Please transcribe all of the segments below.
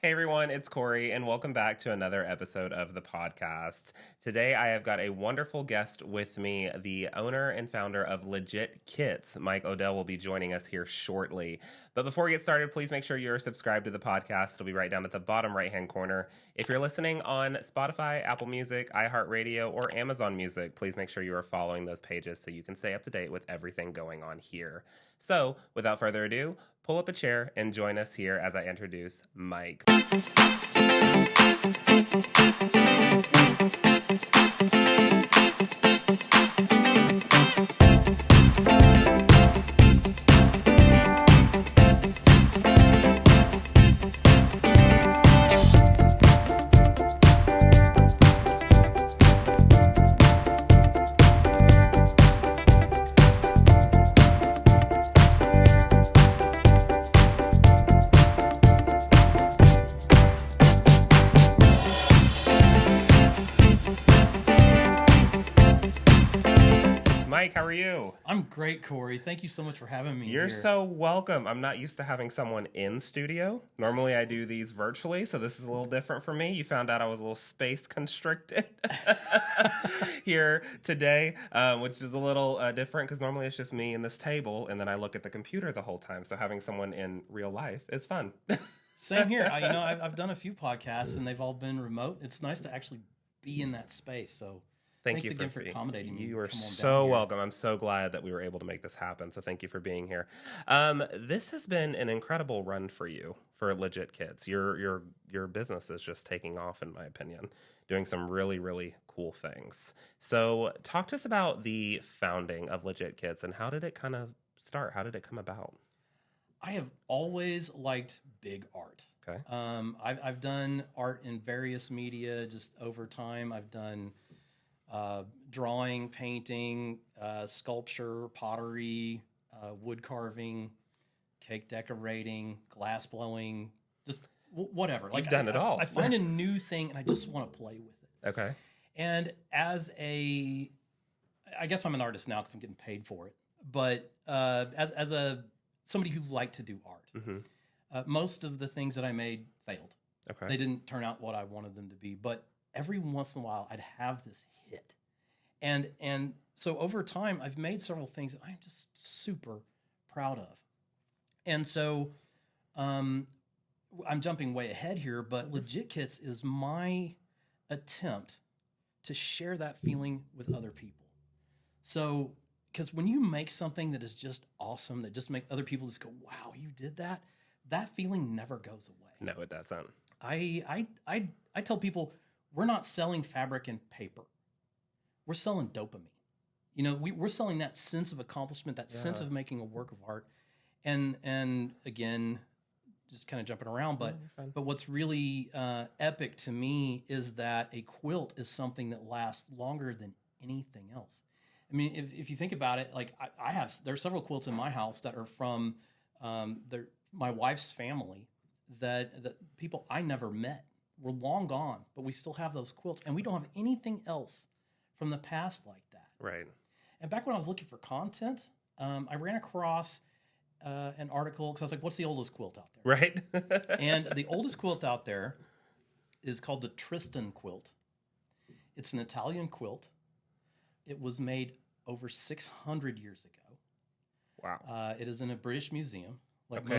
Hey everyone, it's Corey, and welcome back to another episode of the podcast. Today I have got a wonderful guest with me, the owner and founder of Legit Kits. Mike Odell will be joining us here shortly. But before we get started, please make sure you're subscribed to the podcast. It'll be right down at the bottom right-hand corner. If you're listening on Spotify, Apple Music, iHeartRadio, or Amazon Music, please make sure you are following those pages so you can stay up to date with everything going on here. So, without further ado, pull up a chair and join us here as I introduce Mike. Mike, how are you? I'm great, Corey. Thank you so much for having me. You're so welcome. I'm not used to having someone in studio. Normally I do these virtually, so this is a little different for me. You found out I was a little space constricted here today, which is a little different because normally it's just me and this table, and then I look at the computer the whole time. So having someone in real life is fun. Same here. I've done a few podcasts, and they've all been remote. It's nice to actually be in that space, so... Thanks you again for accommodating me. You are so welcome. I'm so glad that we were able to make this happen. So thank you for being here. This has been an incredible run for you for Legit Kits. Your business is just taking off, in my opinion, doing some really, really cool things. So talk to us about the founding of Legit Kits and how did it kind of start? How did it come about? I have always liked big art. Okay. I've done art in various media just over time. I've done drawing, painting, sculpture, pottery, wood carving, cake decorating, glass blowing, just whatever. You've done it all. I find a new thing and I just want to play with it. Okay. And I guess I'm an artist now because I'm getting paid for it. But as somebody who liked to do art, mm-hmm. Most of the things that I made failed. Okay. They didn't turn out what I wanted them to be. But every once in a while, I'd have this hit. And so over time, I've made several things that I'm just super proud of. And so I'm jumping way ahead here, but Legit Kits is my attempt to share that feeling with other people. So, because when you make something that is just awesome, that just make other people just go, wow, you did that, that feeling never goes away. No, it doesn't. I tell people, we're not selling fabric and paper. We're selling dopamine. You know, we're selling that sense of accomplishment, that sense of making a work of art. And again, just kind of jumping around, but what's really epic to me is that a quilt is something that lasts longer than anything else. I mean, if you think about it, like there's several quilts in my house that are from my wife's family that people I never met. We're long gone, but we still have those quilts, and we don't have anything else from the past like that. Right. And back when I was looking for content, I ran across an article because I was like, what's the oldest quilt out there? Right. And the oldest quilt out there is called the Tristan quilt. It's an Italian quilt. It was made over 600 years ago. Wow. It is in a British museum. Like okay.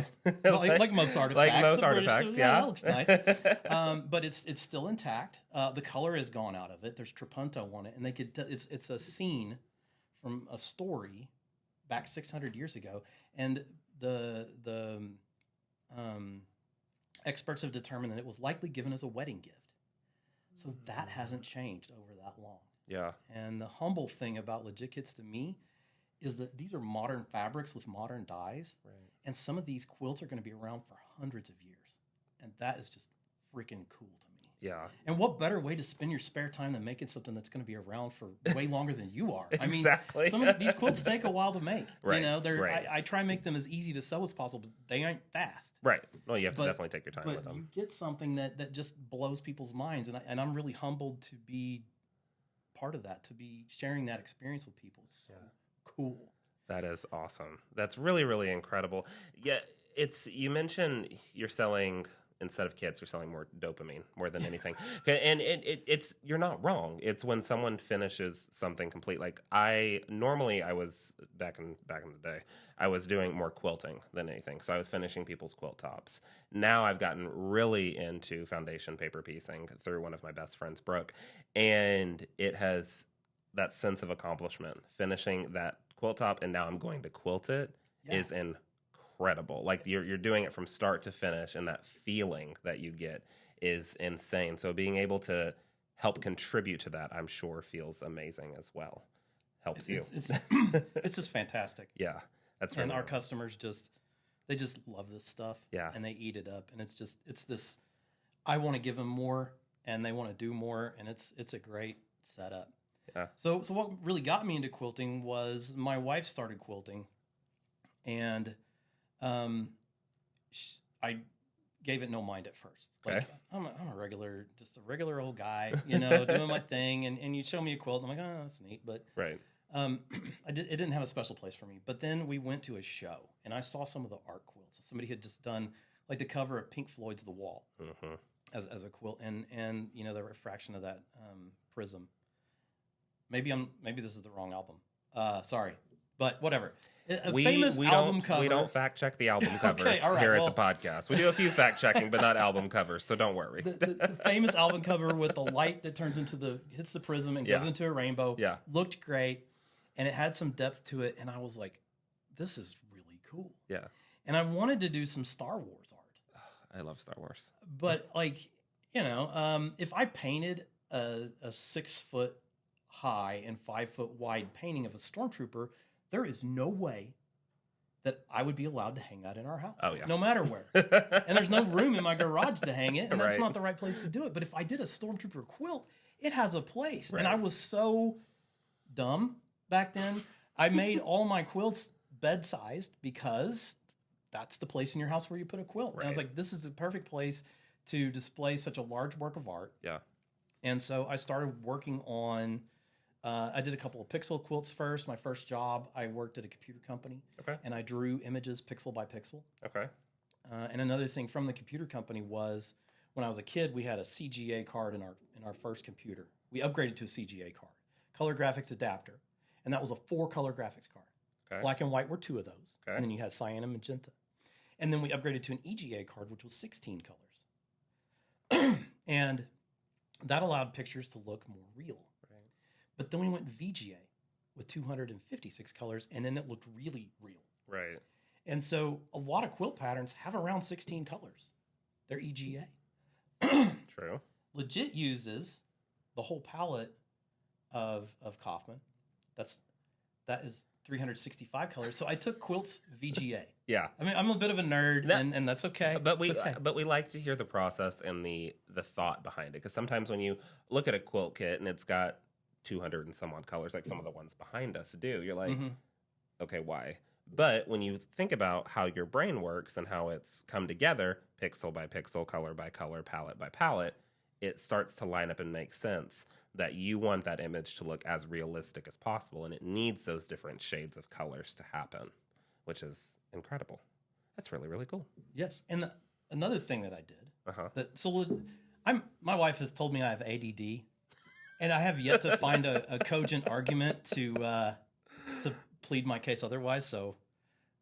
most artifacts. Like most artifacts, yeah. That looks nice. But it's still intact. The color has gone out of it. There's trapunto on it, and it's a scene from a story back 600 years ago, and the experts have determined that it was likely given as a wedding gift. So that hasn't changed over that long. Yeah. And the humble thing about Legit Kits to me is that these are modern fabrics with modern dyes. Right. And some of these quilts are going to be around for hundreds of years. And that is just freaking cool to me. Yeah. And what better way to spend your spare time than making something that's going to be around for way longer than you are? Exactly. I mean, some of these quilts take a while to make. Right. You know, right. I try and make them as easy to sew as possible, but they ain't fast. Right. Well, you have to definitely take your time with them. But you get something that just blows people's minds. And I'm really humbled to be part of that, to be sharing that experience with people. It's so cool. That is awesome. That's really, really incredible. Yeah, you mentioned you're selling instead of kits, you're selling more dopamine more than anything. And it's you're not wrong. It's when someone finishes something complete. Like I was back in the day, I was doing more quilting than anything. So I was finishing people's quilt tops. Now I've gotten really into foundation paper piecing through one of my best friends, Brooke, and it has that sense of accomplishment, finishing that quilt top, and now I'm going to quilt it is incredible. Like you're doing it from start to finish, and that feeling that you get is insane. So being able to help contribute to that, I'm sure feels amazing as well. Helps you. It's just fantastic. Yeah. That's and really our nice. customers just love this stuff. Yeah. And they eat it up. And it's this, I want to give them more and they want to do more. And it's a great setup. Yeah. So what really got me into quilting was my wife started quilting, and I gave it no mind at first. Like, Okay. I'm just a regular old guy, doing my thing. And you show me a quilt, and I'm like, oh, that's neat. But Right. it didn't have a special place for me. But then we went to a show, and I saw some of the art quilts. Somebody had just done like the cover of Pink Floyd's The Wall as a quilt, and the refraction of that prism. Maybe this is the wrong album. Sorry, but whatever. Famous album cover. We don't fact check the album covers all right, here at the podcast. We do a few fact checking, but not album covers, so don't worry. The famous album cover with the light that turns hits the prism and goes into a rainbow. Yeah. Looked great, and it had some depth to it, and I was like, this is really cool. Yeah. And I wanted to do some Star Wars art. I love Star Wars. But if I painted a 6 foot high and 5 foot wide painting of a stormtrooper, there is no way that I would be allowed to hang that in our house. Oh, yeah. No matter where. And there's no room in my garage to hang it, and that's Right. not the right place to do it. But if I did a stormtrooper quilt, it has a place. Right. And I was so dumb back then. I made all my quilts bed-sized because that's the place in your house where you put a quilt. Right. And I was like, this is the perfect place to display such a large work of art. Yeah. And so I started working on, I did a couple of pixel quilts first. My first job, I worked at a computer company. Okay. And I drew images pixel by pixel. Okay. And another thing from the computer company was, when I was a kid, we had a CGA card in our first computer. We upgraded to a CGA card, color graphics adapter. And that was a 4-color graphics card. Okay. Black and white were 2 of those. Okay. And then you had cyan and magenta. And then we upgraded to an EGA card, which was 16 colors. And that allowed pictures to look more real. Right. But then we went VGA with 256 colors, and then it looked really real. Right. And so a lot of quilt patterns have around 16 colors. They're EGA. True. Legit uses the whole palette of Kaufman. That is 365 colors. So I took quilts VGA. Yeah. I mean, I'm a bit of a nerd, and that's okay. But It's okay. we like to hear the process and the thought behind it, because sometimes when you look at a quilt kit and it's got 200 and some odd colors, like some of the ones behind us do, you're like, okay, why? But when you think about how your brain works and how it's come together, pixel by pixel, color by color, palette by palette, it starts to line up and make sense that you want that image to look as realistic as possible, and it needs those different shades of colors to happen, which is incredible. That's really, really cool. Yes, and another thing that I did, Uh-huh. my wife has told me I have ADD, and I have yet to find a cogent argument to plead my case otherwise. So,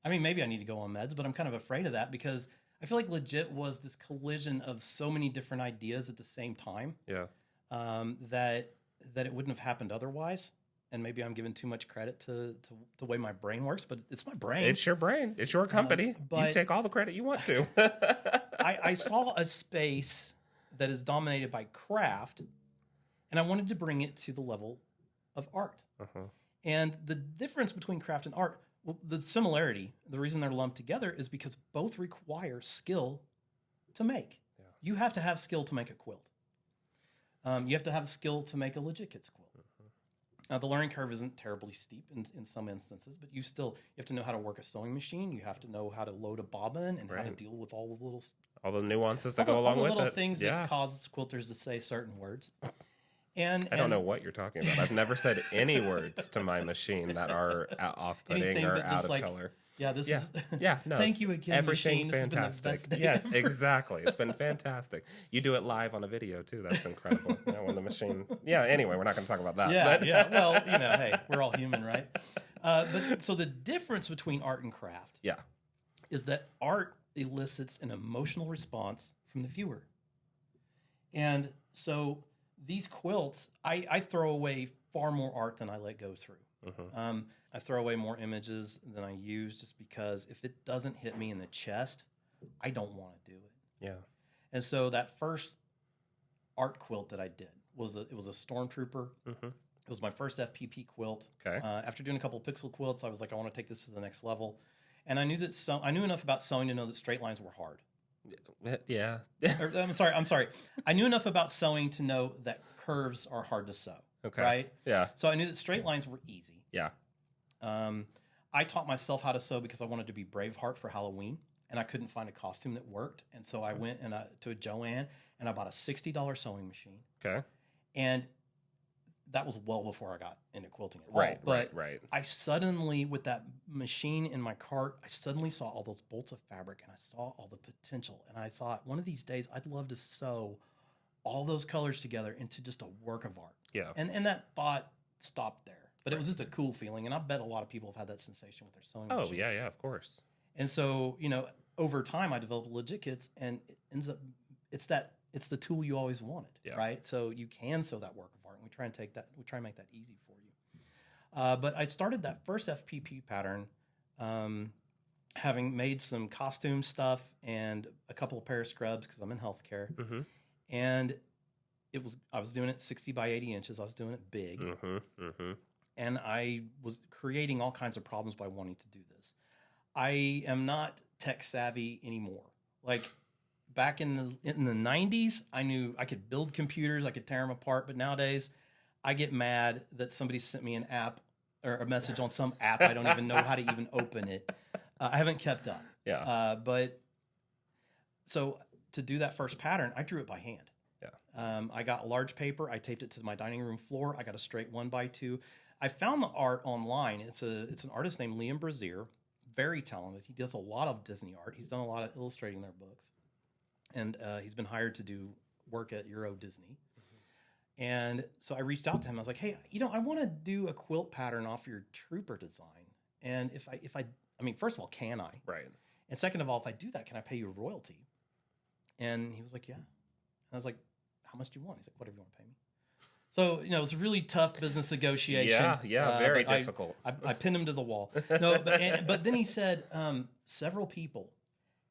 I mean, maybe I need to go on meds, but I'm kind of afraid of that because I feel like legit was this collision of so many different ideas at the same time. Yeah. That it wouldn't have happened otherwise. And maybe I'm giving too much credit to the way my brain works, but it's my brain. It's your brain. It's your company. But you take all the credit you want to. I saw a space that is dominated by craft, and I wanted to bring it to the level of art. Uh-huh. And the difference between craft and art, well, the similarity, the reason they're lumped together is because both require skill to make. Yeah. You have to have skill to make a quilt. You have to have skill to make a legit kid's quilt. Now, the learning curve isn't terribly steep in some instances, but you have to know how to work a sewing machine. You have to know how to load a bobbin and how to deal with all the nuances that go along with it. All the little things that cause quilters to say certain words. I don't know what you're talking about. I've never said any words to my machine that are off-putting or out of color. Yeah, this is. Yeah, no. Thank you again, everything machine. fantastic. Yes, exactly. It's been fantastic. You do it live on a video too. That's incredible. When the machine. Yeah. Anyway, we're not going to talk about that. Yeah. Well, hey, we're all human, right? But so the difference between art and craft, is that art elicits an emotional response from the viewer, and so these quilts, I throw away far more art than I let go through. Mm-hmm. I throw away more images than I use just because if it doesn't hit me in the chest, I don't want to do it. Yeah. And so that first art quilt that I did was a Stormtrooper. Mm-hmm. It was my first FPP quilt. Okay. After doing a couple of pixel quilts, I was like, I want to take this to the next level. And I knew enough about sewing to know that straight lines were hard. Yeah. I'm sorry. I knew enough about sewing to know that curves are hard to sew. Okay. Right? Yeah. So I knew that straight lines were easy. Yeah. I taught myself how to sew because I wanted to be Braveheart for Halloween, and I couldn't find a costume that worked. And so I went to a Joann, and I bought a $60 sewing machine. Okay. And that was well before I got into quilting at all. Right. I suddenly, with that machine in my cart, I suddenly saw all those bolts of fabric, and I saw all the potential. And I thought, one of these days, I'd love to sew all those colors together into just a work of art. Yeah. And that thought stopped there. But it was just a cool feeling, and I bet a lot of people have had that sensation with their sewing machine. Oh, yeah, of course. And so, over time, I developed Legit Kits, and it ends up, it's the tool you always wanted, right? So you can sew that work of art, and we try and make that easy for you. But I started that first FPP pattern, having made some costume stuff and a couple of pair of scrubs because I'm in healthcare, and I was doing it 60 by 80 inches. I was doing it big. And I was creating all kinds of problems by wanting to do this. I am not tech savvy anymore. Like back in the 90s, I knew I could build computers, I could tear them apart. But nowadays, I get mad that somebody sent me an app or a message on some app. I don't even know how to even open it. I haven't kept up. Yeah. But so to do that first pattern, I drew it by hand. Yeah. I got large paper. I taped it to my dining room floor. I got a straight 1x2. I found the art online. It's an artist named Liam Brazier, very talented. He does a lot of Disney art. He's done a lot of illustrating their books, and he's been hired to do work at Euro Disney. And so I reached out to him. I was like, hey, I want to do a quilt pattern off your Trooper design. And if I mean, first of all, can I? Right. And second of all, if I do that, can I pay you a royalty? And he was like, yeah. And I was like, how much do you want? He's like, whatever you want to pay me. So, it was a really tough business negotiation. Yeah, very difficult. I pinned him to the wall. No, but then he said, several people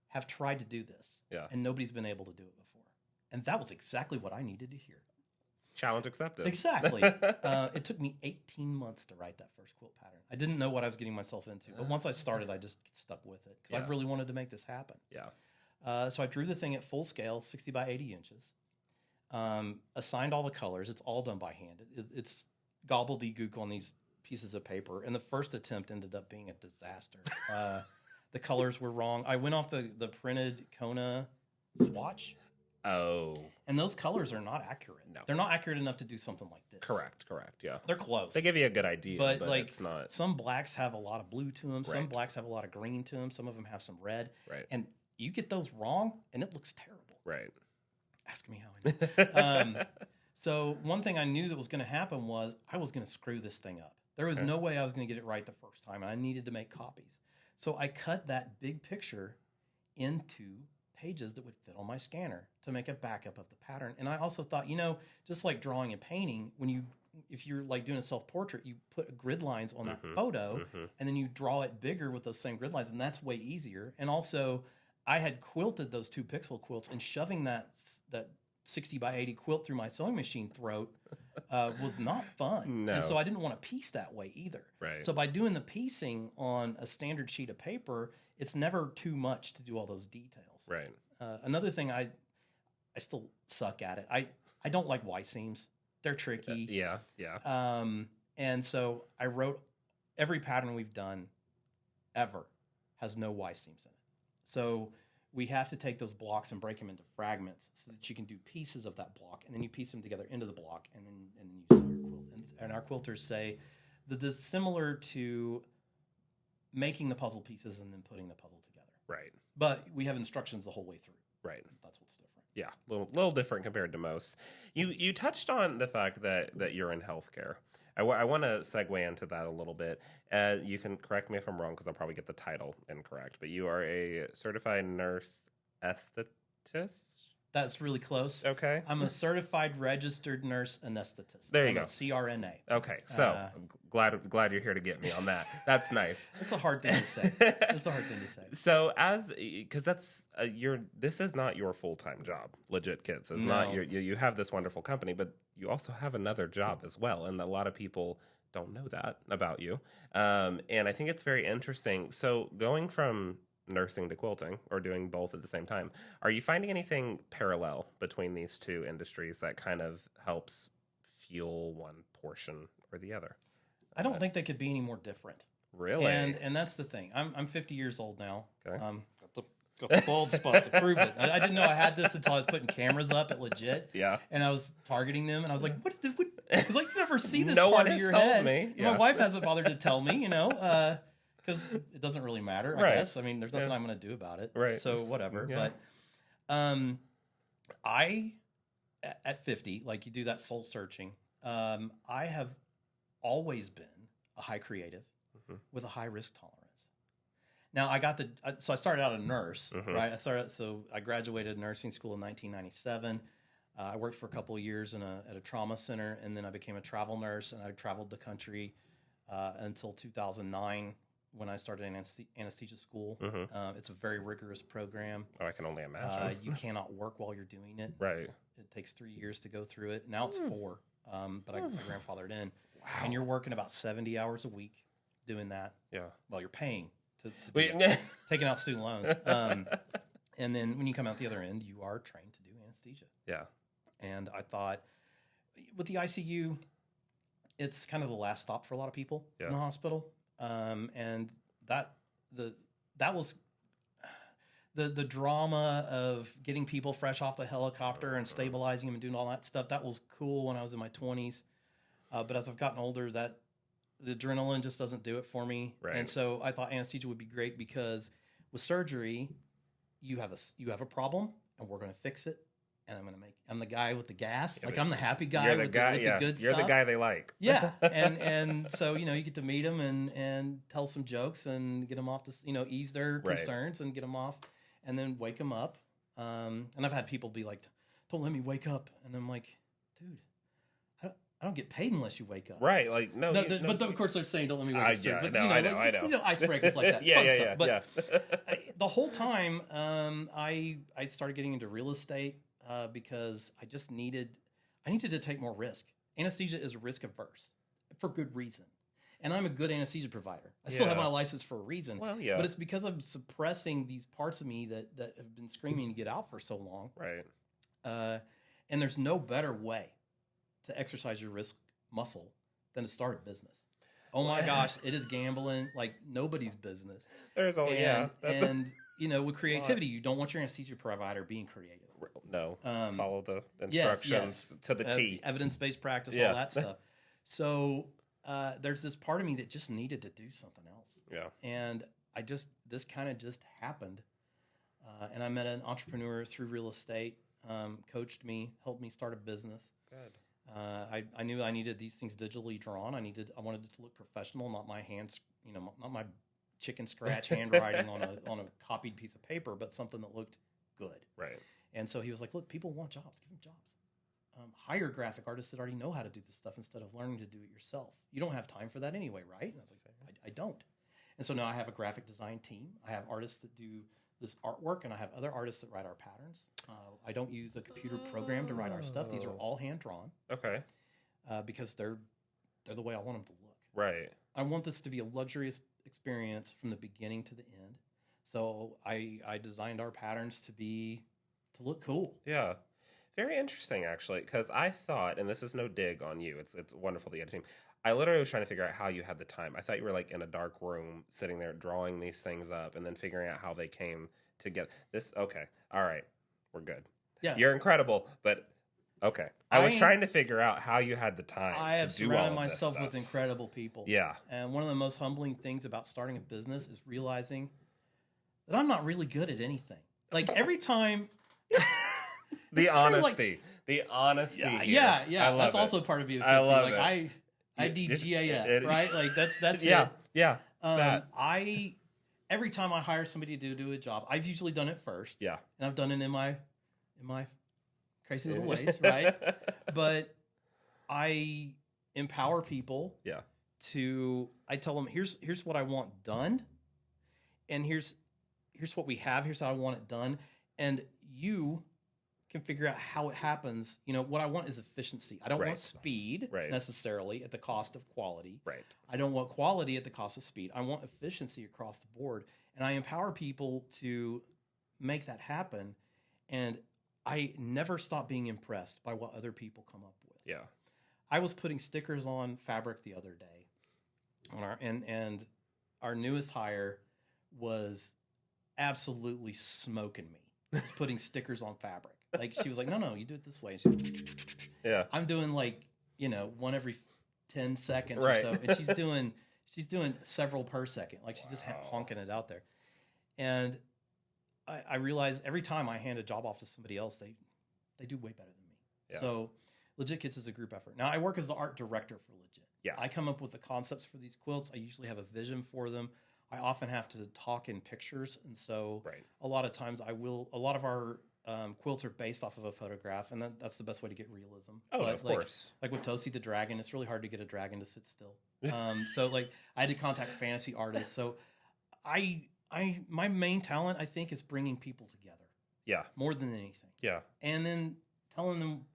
have tried to do this, and nobody's been able to do it before. And that was exactly what I needed to hear. Challenge accepted. Exactly. It took me 18 months to write that first quilt pattern. I didn't know what I was getting myself into. But once I started, I just stuck with it because I really wanted to make this happen. Yeah. So I drew the thing at full scale, 60 by 80 inches. Assigned all the colors. It's all done by hand. It's gobbledygook on these pieces of paper. And the first attempt ended up being a disaster. The colors were wrong. I went off the printed Kona swatch. Oh. And those colors are not accurate. No. They're not accurate enough to do something like this. Correct, yeah. They're close. They give you a good idea, but like, it's not. Some blacks have a lot of blue to them. Right. Some blacks have a lot of green to them. Some of them have some red. Right. And you get those wrong, and it looks terrible. Right. Ask me how I know. So one thing I knew that was going to happen was I was going to screw this thing up. There was no way I was going to get it right the first time, and I needed to make copies. So I cut that big picture into pages that would fit on my scanner to make a backup of the pattern. And I also thought, just like drawing and painting, if you're like doing a self-portrait, you put grid lines on that photo, and then you draw it bigger with those same grid lines, and that's way easier. And also, I had quilted those 2 pixel quilts, and shoving that 60 by 80 quilt through my sewing machine throat was not fun. No. And so I didn't want to piece that way either. Right. So by doing the piecing on a standard sheet of paper, it's never too much to do all those details. Right. Another thing, I still suck at it. I don't like Y seams. They're tricky. Yeah. And so I wrote every pattern we've done ever has no Y seams in it. So we have to take those blocks and break them into fragments so that you can do pieces of that block, and then you piece them together into the block, and then you sew your quilt. And our quilters say that this is similar to making the puzzle pieces and then putting the puzzle together. Right. But we have instructions the whole way through. Right. That's what's different. Yeah, little different compared to most. You touched on the fact that you're in healthcare. I want to segue into that a little bit. You can correct me if I'm wrong because I'll probably get the title incorrect. But you are a certified nurse anesthetist. That's really close. Okay. I'm a certified registered nurse anesthetist. There you go. I'm a CRNA. Okay, so I'm glad you're here to get me on that. That's nice. It's a hard thing to say. It's a hard thing to say. So because that's this is not your full-time job. Legit Kits is not you have this wonderful company, but you also have another job as well, and a lot of people don't know that about you. And I think it's very interesting. So going from nursing to quilting, or doing both at the same time, are you finding anything parallel between these two industries that kind of helps fuel one portion or the other? I don't think they could be any more different. Really? And that's the thing. I'm 50 years old now. Okay. Got the bald spot to prove it. I didn't know I had this until I was putting cameras up at Legit. Yeah. And I was targeting them, and I was like, what? Because like, you never see this No part one of has your told head. me. Yeah. My wife hasn't bothered to tell me, because it doesn't really matter, I Right. guess. I mean, there's nothing I'm going to do about it. Right. So whatever. Yeah. But I, at 50, like you do that soul searching, I have always been a high creative with a high risk tolerance. Now so I started out a nurse, right? I graduated nursing school in 1997. I worked for a couple of years at a trauma center, and then I became a travel nurse, and I traveled the country until 2009 when I started anesthesia school. It's a very rigorous program. Oh, I can only imagine. You cannot work while you're doing it. Right. It takes 3 years to go through it. Now it's 4, but I grandfathered in. Wow. And you're working about 70 hours a week doing that. Yeah. Well, you're paying to do taking out student loans. And then when you come out the other end, you are trained to do anesthesia. Yeah. And I thought, with the ICU, it's kind of the last stop for a lot of people in the hospital. And that was the drama of getting people fresh off the helicopter and stabilizing them and doing all that stuff. That was cool when I was in my 20s. But as I've gotten older, the adrenaline just doesn't do it for me. Right. And so I thought anesthesia would be great because with surgery, you have a problem and we're going to fix it. And I'm the guy with the gas. Yeah, like I'm the happy guy you're the with guy, the good you're stuff. the guy they like. Yeah. And so, you get to meet them and tell some jokes and get them off to, ease their concerns and get them off and then wake them up. And I've had people be like, don't let me wake up. And I'm like, dude, I don't get paid unless you wake up. Right. Like, no. But of course they're saying, don't let me wake up. Yeah, But, I know. Icebreakers like that. Yeah. But the whole time, I started getting into real estate because I needed to take more risk. Anesthesia is risk averse for good reason. And I'm a good anesthesia provider. I still have my license for a reason. Well, yeah. But it's because I'm suppressing these parts of me that have been screaming to get out for so long. Right. And there's no better way to exercise your risk muscle than to start a business. Oh my gosh, it is gambling like nobody's business. There's only with creativity, you don't want your anesthesia provider being creative. No, follow the instructions to the T. Evidence-based practice, all that stuff. So there's this part of me that just needed to do something else. Yeah. And this kind of just happened. And I met an entrepreneur through real estate, coached me, helped me start a business. Good. I knew I needed these things digitally drawn. I wanted it to look professional, not my hands, not my chicken scratch handwriting on a copied piece of paper, but something that looked good. Right. And so he was like, look, people want jobs. Give them jobs. Hire graphic artists that already know how to do this stuff instead of learning to do it yourself. You don't have time for that anyway, right? And I was like, I don't. And so now I have a graphic design team. I have artists that do this artwork, and I have other artists that write our patterns. I don't use a computer program to write our stuff. These are all hand-drawn. Okay. Because they're the way I want them to look. Right. I want this to be a luxurious experience from the beginning to the end. So I designed our patterns to look cool. Yeah. Very interesting, actually, because I thought, and this is no dig on you, it's wonderful that you had a team. I literally was trying to figure out how you had the time. I thought you were like in a dark room sitting there drawing these things up and then figuring out how they came to get this. Okay. All right. We're good. Yeah. You're incredible, but okay. I was trying to figure out how you had the time to do all of this stuff. I have surrounded myself with incredible people. Yeah. And one of the most humbling things about starting a business is realizing that I'm not really good at anything. Like every time... The honesty. The honesty. Yeah. I love that's it. also part of being 50. I love it. I did GAF, right? Like that's yeah, it. Yeah. Every time I hire somebody to do a job, I've usually done it first. Yeah. And I've done it in my crazy little ways, right? But I empower people. Yeah. I tell them, here's what I want done, and here's what we have. Here's how I want it done, and you can figure out how it happens. You know, what I want is efficiency. I don't want speed necessarily at the cost of quality. Right. I don't want quality at the cost of speed. I want efficiency across the board, and I empower people to make that happen. And I never stop being impressed by what other people come up with. Yeah. I was putting stickers on fabric the other day, and our newest hire was absolutely smoking me. Just putting stickers on fabric. Like she was like, no, you do it this way. Yeah. I'm doing like, one every 10 seconds right. or so, and she's doing several per second. Like she's just honking it out there. And I realize every time I hand a job off to somebody else, they do way better than me. Yeah. So Legit Kits is a group effort. Now I work as the art director for Legit. Yeah. I come up with the concepts for these quilts. I usually have a vision for them. I often have to talk in pictures, and so a lot of times a lot of our quilts are based off of a photograph, and that's the best way to get realism. Oh, of course. Like with Toasty the dragon, it's really hard to get a dragon to sit still. So like I had to contact fantasy artists. So my main talent, I think, is bringing people together. Yeah. More than anything. Yeah. And then telling them,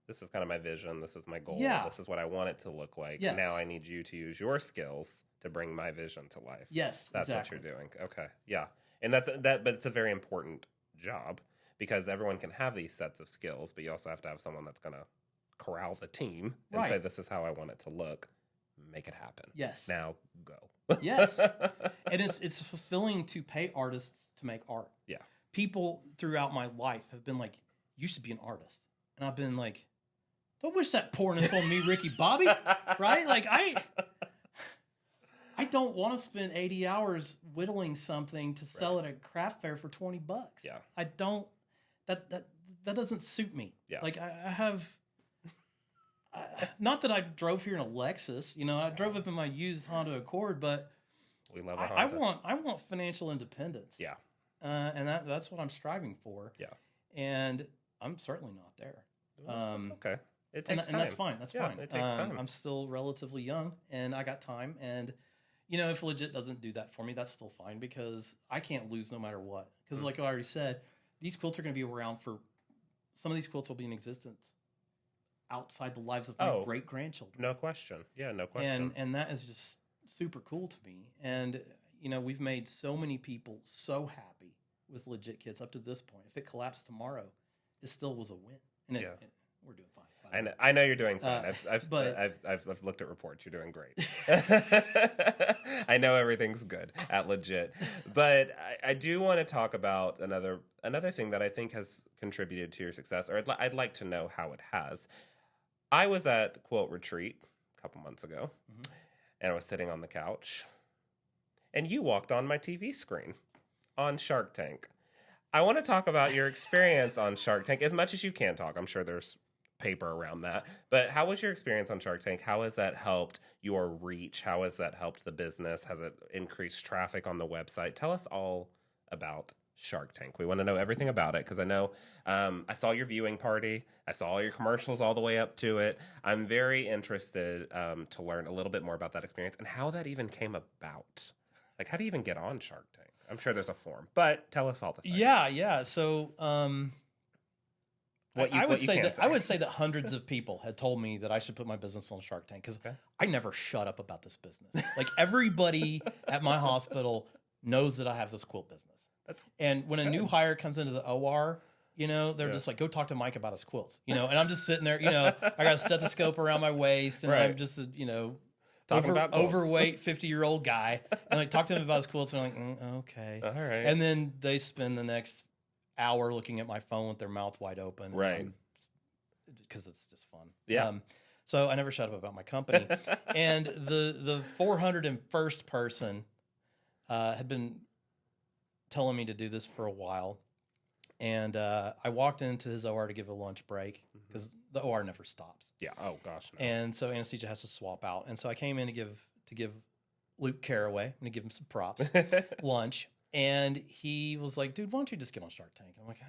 this is kind of my vision. This is my goal. Yeah. This is what I want it to look like. Yes. Now I need you to use your skills to bring my vision to life. Yes, that's exactly what you're doing. Okay, yeah, and but it's a very important job because everyone can have these sets of skills, but you also have to have someone that's going to corral the team and say, "This is how I want it to look. Make it happen." Yes. Now go. Yes, and it's fulfilling to pay artists to make art. Yeah. People throughout my life have been like, "You should be an artist," and I've been like, "Don't wish that poorness on me, Ricky Bobby." Right? Like I don't want to spend 80 hours whittling something to sell it at craft fair for $20. Yeah. I don't. That doesn't suit me. Yeah. Like I have. Not that I drove here in a Lexus. I drove up in my used Honda Accord, but we love a Honda. I want financial independence. Yeah. And that's what I'm striving for. Yeah. And I'm certainly not there. That's okay. It takes time. And that's fine. That's fine. It takes time. I'm still relatively young, and I got time. And if Legit doesn't do that for me, that's still fine because I can't lose no matter what. Because like I already said, these quilts are going to be around for. Some of these quilts will be in existence outside the lives of my great grandchildren. No question. Yeah, no question. And that is just super cool to me. And we've made so many people so happy with Legit Kits up to this point. If it collapsed tomorrow, it still was a win. And we're doing fine. I know you're doing fine. I've looked at reports. You're doing great. I know everything's good at Legit, but I do want to talk about another thing that I think has contributed to your success, or I'd like to know how it has. I was at Quilt Retreat a couple months ago, and I was sitting on the couch, and you walked on my TV screen on Shark Tank. I want to talk about your experience on Shark Tank as much as you can talk. I'm sure there's paper around that. But how was your experience on Shark Tank? How has that helped your reach? How has that helped the business? Has it increased traffic on the website? Tell us all about Shark Tank. We want to know everything about it because I know I saw your viewing party. I saw all your commercials all the way up to it. I'm very interested to learn a little bit more about that experience and how that even came about. Like, how do you even get on Shark Tank? I'm sure there's a form, but tell us all the things. Yeah. So, I would say that hundreds of people had told me that I should put my business on Shark Tank because I never shut up about this business. Like everybody at my hospital knows that I have this quilt business. And when a new hire comes into the OR, they're just like, go talk to Mike about his quilts, and I'm just sitting there, I got a stethoscope around my waist and I'm just, Talking about quilts. overweight 50-year-old guy, and like talk to him about his quilts, and I'm like, okay, all right. And then they spend the next hour looking at my phone with their mouth wide open, right? Because it's just fun. Yeah. So I never shut up about my company, and the 401st person had been telling me to do this for a while, and I walked into his OR to give a lunch break because the OR never stops. Yeah. Oh gosh. No. And so anesthesia has to swap out, and so I came in to give Luke Carraway, I'm gonna give him some props, lunch. And he was like, "Dude, why don't you just get on Shark Tank?" I'm like,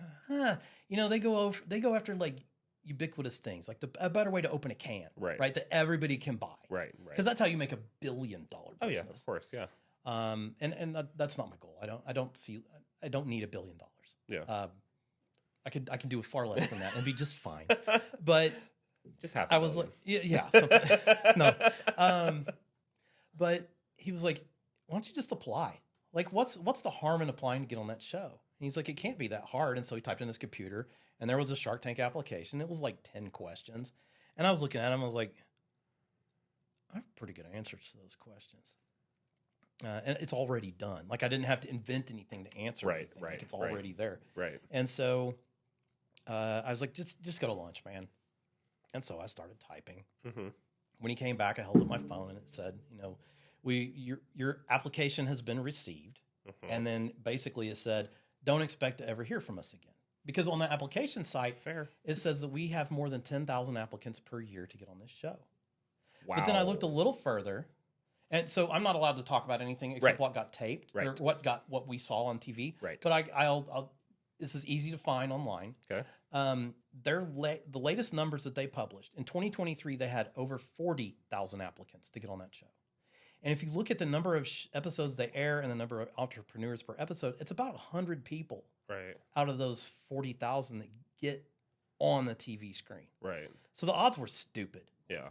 You know, they go after like ubiquitous things, like a better way to open a can, right? That everybody can buy, right? Because that's how you make $1 billion business. Oh yeah, of course, yeah. And that's not my goal. I don't need $1 billion. Yeah. I can do far less than that and be just fine. But just half. I was like, yeah. No. But he was like, "Why don't you just apply? Like, what's the harm in applying to get on that show?" And he's like, "It can't be that hard." And so he typed in his computer, and there was a Shark Tank application. It was like 10 questions. And I was looking at him, I was like, I have pretty good answers to those questions. And it's already done. Like, I didn't have to invent anything to answer anything. Like, it's already there. Right. And so I was like, just go to lunch, man. And so I started typing. Mm-hmm. When he came back, I held up my phone, and it said, you know, your application has been received. Mm-hmm. And then basically it said, don't expect to ever hear from us again. Because on the application site, it says that we have more than 10,000 applicants per year to get on this show. Wow. But then I looked a little further, and so I'm not allowed to talk about anything except what got taped or what we saw on TV. Right. But I'll this is easy to find online. Okay. The latest numbers that they published in 2023, they had over 40,000 applicants to get on that show. And if you look at the number of episodes they air and the number of entrepreneurs per episode, it's about 100 people out of those 40,000 that get on the TV screen. Right. So the odds were stupid. Yeah.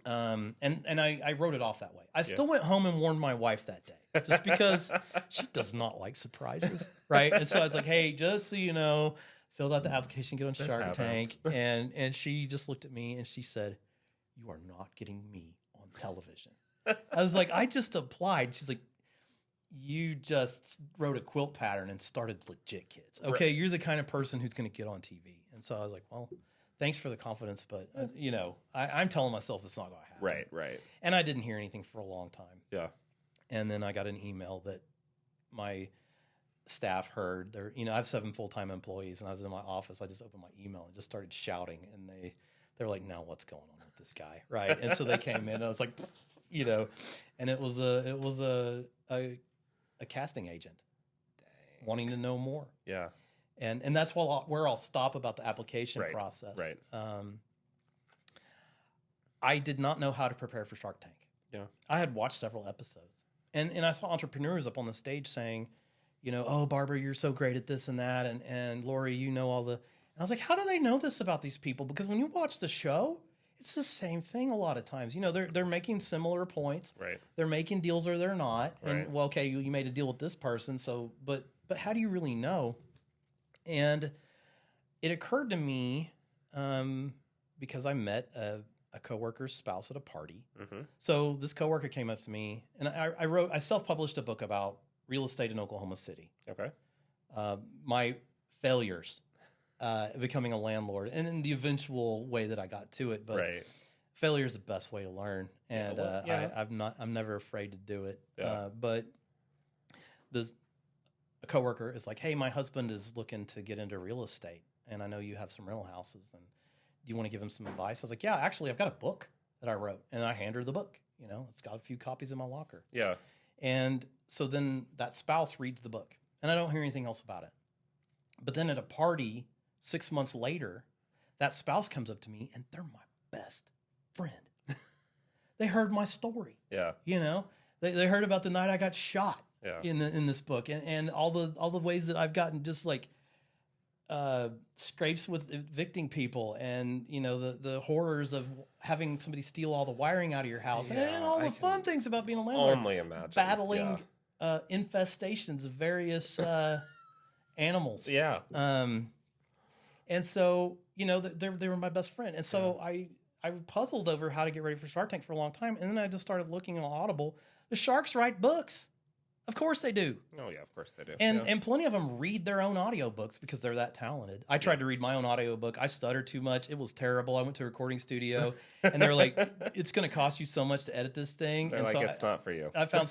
And I wrote it off that way. I still went home and warned my wife that day, just because she does not like surprises, right? And so I was like, "Hey, just so you know, filled out the application, get on Shark Tank," and she just looked at me and she said, "You are not getting me on television." I was like, "I just applied." She's like, "You just wrote a quilt pattern and started Legit Kids. Okay, you're the kind of person who's going to get on TV." And so I was like, "Well, thanks for the confidence, but you know, I'm telling myself it's not going to happen." Right. And I didn't hear anything for a long time. Yeah. And then I got an email that my staff heard. There, you know, I have 7 full-time employees, and I was in my office. I just opened my email and just started shouting, and they were like, "Now what's going on with this guy?" Right. And so they came in. And I was like, you know, and it was a casting agent wanting to know more. Yeah. And that's where I'll stop about the application process. Right. I did not know how to prepare for Shark Tank. Yeah. I had watched several episodes. And I saw entrepreneurs up on the stage saying, you know, "Oh, Barbara, you're so great at this and that. And Lori, you know all the..." And I was like, how do they know this about these people? Because when you watch the show, it's the same thing a lot of times. You know, they're making similar points. Right. They're making deals or they're not. Right. And, well, okay, you made a deal with this person. So, but how do you really know? And it occurred to me because I met a coworker's spouse at a party. Mm-hmm. So this coworker came up to me, and I self-published a book about real estate in Oklahoma City. Okay. My failures becoming a landlord, and in the eventual way that I got to it. But failure is the best way to learn, and I'm never afraid to do it. Yeah. But a coworker is like, "Hey, my husband is looking to get into real estate, and I know you have some rental houses, and do you want to give him some advice?" I was like, "Yeah, actually, I've got a book that I wrote," and I hand her the book. You know, it's got a few copies in my locker. Yeah. And so then that spouse reads the book, and I don't hear anything else about it. But then at a party 6 months later, that spouse comes up to me, and they're my best friend. They heard my story. Yeah. You know, they heard about the night I got shot. Yeah. In this book, and all the ways that I've gotten just like scrapes with evicting people, and you know the horrors of having somebody steal all the wiring out of your house, and all the fun things about being a landlord. Only imagine battling infestations of various animals. Yeah. And so you know they were my best friend, and so I I puzzled over how to get ready for Shark Tank for a long time, and then I just started looking on Audible. The sharks write books. Of course they do. Oh, yeah, of course they do. And plenty of them read their own audiobooks because they're that talented. I tried to read my own audiobook. I stuttered too much. It was terrible. I went to a recording studio, and they were like, it's going to cost you so much to edit this thing. They're and like, so it's not for you. I found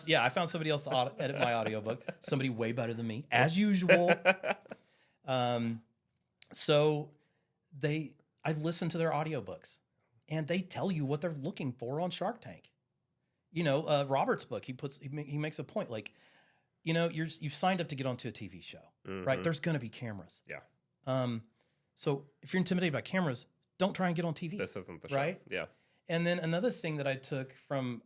somebody else to edit my audiobook. Somebody way better than me, as usual. So I listened to their audiobooks, and they tell you what they're looking for on Shark Tank. You know, Robert's book, he makes a point, like, you know, you've signed up to get onto a TV show, right? There's going to be cameras. Yeah. So if you're intimidated by cameras, don't try and get on TV. This isn't the show. Right? Yeah. And then another thing that I took from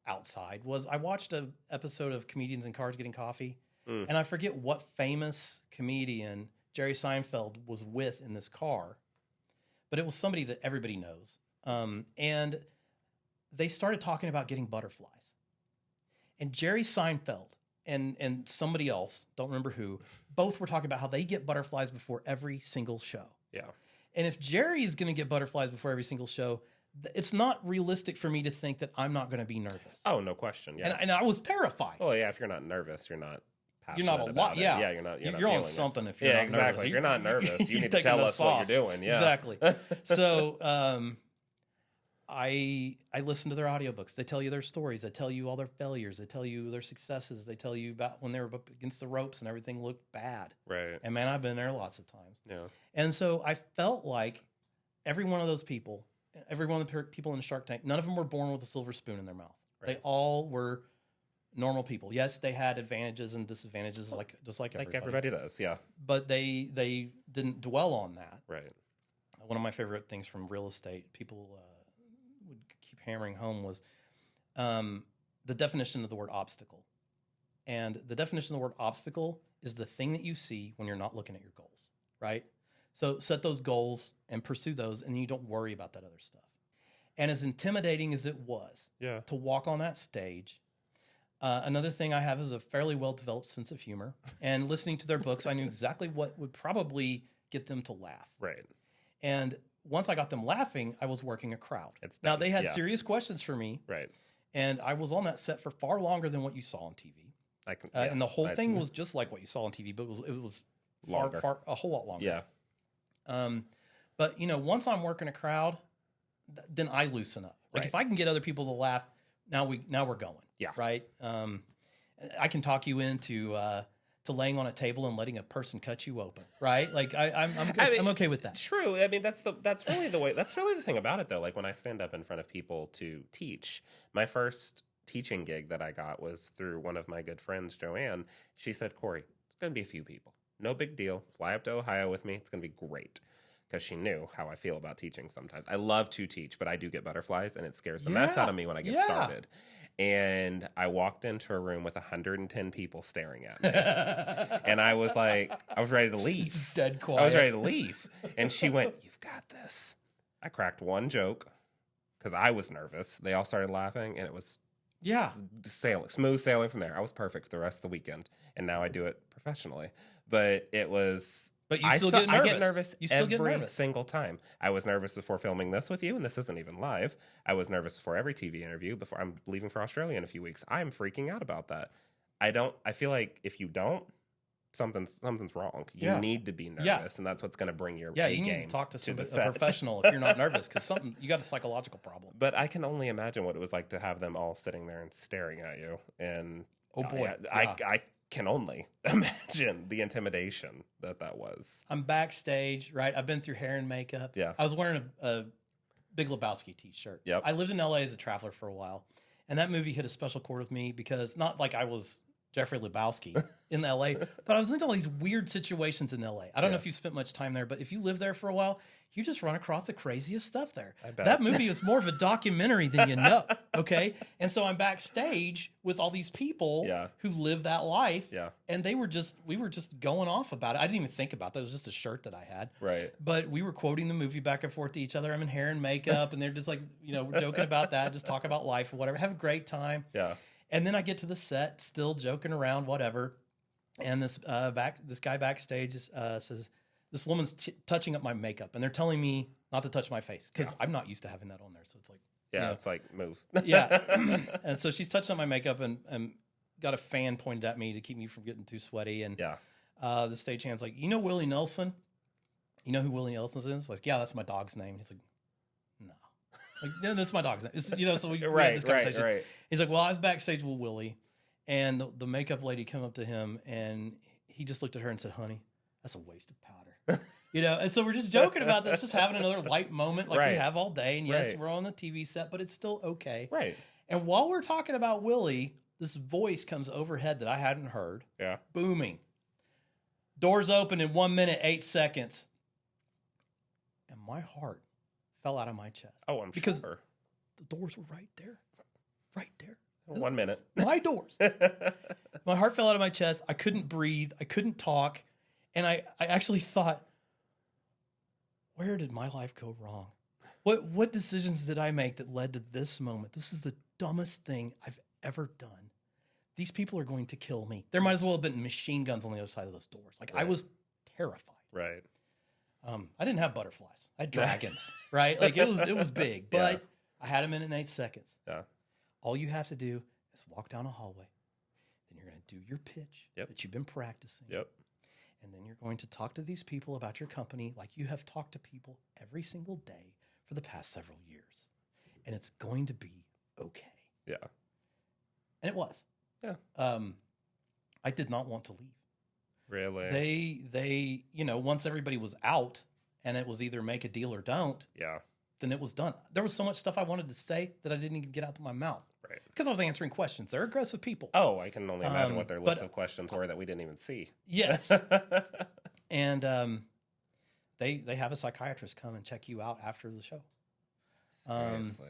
outside was I watched an episode of Comedians in Cars Getting Coffee, and I forget what famous comedian Jerry Seinfeld was with in this car, but it was somebody that everybody knows. And they started talking about getting butterflies. And Jerry Seinfeld and somebody else, don't remember who, both were talking about how they get butterflies before every single show. Yeah. And if Jerry is going to get butterflies before every single show, it's not realistic for me to think that I'm not going to be nervous. Oh, no question. Yeah. And I was terrified. Oh, yeah. If you're not nervous, you're not passionate You're not a lot. about it. Yeah. Yeah. You're not on feeling something it. if you're not exactly. nervous. If you're not nervous, you need to taking tell the us what sauce. you're doing. Yeah. Exactly. So I listen to their audiobooks. They tell you their stories. They tell you all their failures. They tell you their successes. They tell you about when they were up against the ropes and everything looked bad. Right. And man, I've been there lots of times. Yeah. And so I felt like every one of those people, every one of the people in Shark Tank, none of them were born with a silver spoon in their mouth. Right. They all were normal people. Yes, they had advantages and disadvantages, just like everybody. Like everybody does, yeah. But they didn't dwell on that. Right. One of my favorite things from real estate, people would keep hammering home, was the definition of the word obstacle. And the definition of the word obstacle is the thing that you see when you're not looking at your goals, right? So set those goals and pursue those, and you don't worry about that other stuff. And as intimidating as it was to walk on that stage, another thing I have is a fairly well-developed sense of humor. And listening to their books, I knew exactly what would probably get them to laugh. Right. And once I got them laughing, I was working a crowd. Now, they had serious questions for me. Right. And I was on that set for far longer than what you saw on TV. And the whole thing was just like what you saw on TV, but it was far a whole lot longer. Yeah. But, you know, once I'm working a crowd, then I loosen up. Like, if I can get other people to laugh, now we're going. Yeah. Right? I can talk you into to laying on a table and letting a person cut you open, right? Like I'm good. I'm okay with that. True. I mean, that's really the way. That's really the thing about it, though. Like when I stand up in front of people to teach, my first teaching gig that I got was through one of my good friends, Joanne. She said, "Corey, it's going to be a few people. No big deal. Fly up to Ohio with me. It's going to be great." Because she knew how I feel about teaching sometimes. I love to teach, but I do get butterflies, and it scares the mess out of me when I get started. And I walked into a room with 110 people staring at me. And I was like, I was ready to leave. Dead quiet. I was ready to leave. And she went, "You've got this." I cracked one joke because I was nervous. They all started laughing, and it was smooth sailing from there. I was perfect for the rest of the weekend. And now I do it professionally. But it was... But you still get nervous. I get nervous every nervous. single time. I was nervous before filming this with you, and this isn't even live. I was nervous before every TV interview. Before I'm leaving for Australia in a few weeks, I'm freaking out about that. I feel like if you don't, something's wrong. You need to be nervous, and that's what's going to bring your you need to talk to a professional if you're not nervous, because you got a psychological problem. But I can only imagine what it was like to have them all sitting there and staring at you. And I can only imagine the intimidation that was. I'm backstage, right? I've been through hair and makeup. Yeah. I was wearing a Big Lebowski t-shirt. Yep. I lived in LA as a traveler for a while, and that movie hit a special chord with me because not like I was Jeffrey Lebowski in LA, but I was into all these weird situations in LA. I don't know if you spent much time there, but if you live there for a while, you just run across the craziest stuff there. I bet. That movie is more of a documentary than you know, okay? And so I'm backstage with all these people who live that life, and we were just going off about it. I didn't even think about that. It was just a shirt that I had. Right. But we were quoting the movie back and forth to each other. I'm in hair and makeup, and they're just like, we're joking about that, just talk about life or whatever. Have a great time. Yeah. And then I get to the set, still joking around, whatever. And this guy backstage says, this woman's touching up my makeup, and they're telling me not to touch my face because I'm not used to having that on there. So it's like, it's like move. Yeah. And so she's touching up my makeup and got a fan pointed at me to keep me from getting too sweaty. And the stagehand's like, you know Willie Nelson? You know who Willie Nelson is? Like, yeah, that's my dog's name. He's like, no. Like, no, that's my dog's name. It's, so we had this conversation. Right. He's like, well, I was backstage with Willie, and the makeup lady came up to him, and he just looked at her and said, honey, that's a waste of powder. And so we're just joking about this, just having another light moment like we have all day. And yes, we're on a TV set, but it's still okay. Right. And while we're talking about Willie, this voice comes overhead that I hadn't heard. Yeah. Booming. Doors open in 1 minute, 8 seconds. And my heart fell out of my chest. Oh, I'm because sure. The doors were right there. Right there. 1 minute. My doors. My heart fell out of my chest. I couldn't breathe. I couldn't talk. And I actually thought, where did my life go wrong? What decisions did I make that led to this moment? This is the dumbest thing I've ever done. These people are going to kill me. There might as well have been machine guns on the other side of those doors. Like, I was terrified. Right. I didn't have butterflies. I had dragons, right? Like, it was big, but I had a minute and 8 seconds. Yeah. All you have to do is walk down a hallway. Then you're going to do your pitch that you've been practicing. Yep. And then you're going to talk to these people about your company like you have talked to people every single day for the past several years. And it's going to be okay. Yeah. And it was. Yeah. I did not want to leave. Really? They, once everybody was out and it was either make a deal or don't, then it was done. There was so much stuff I wanted to say that I didn't even get out of my mouth. Right. Because I was answering questions. They're aggressive people. Oh, I can only imagine what their list of questions were that we didn't even see. Yes. And they have a psychiatrist come and check you out after the show. Seriously.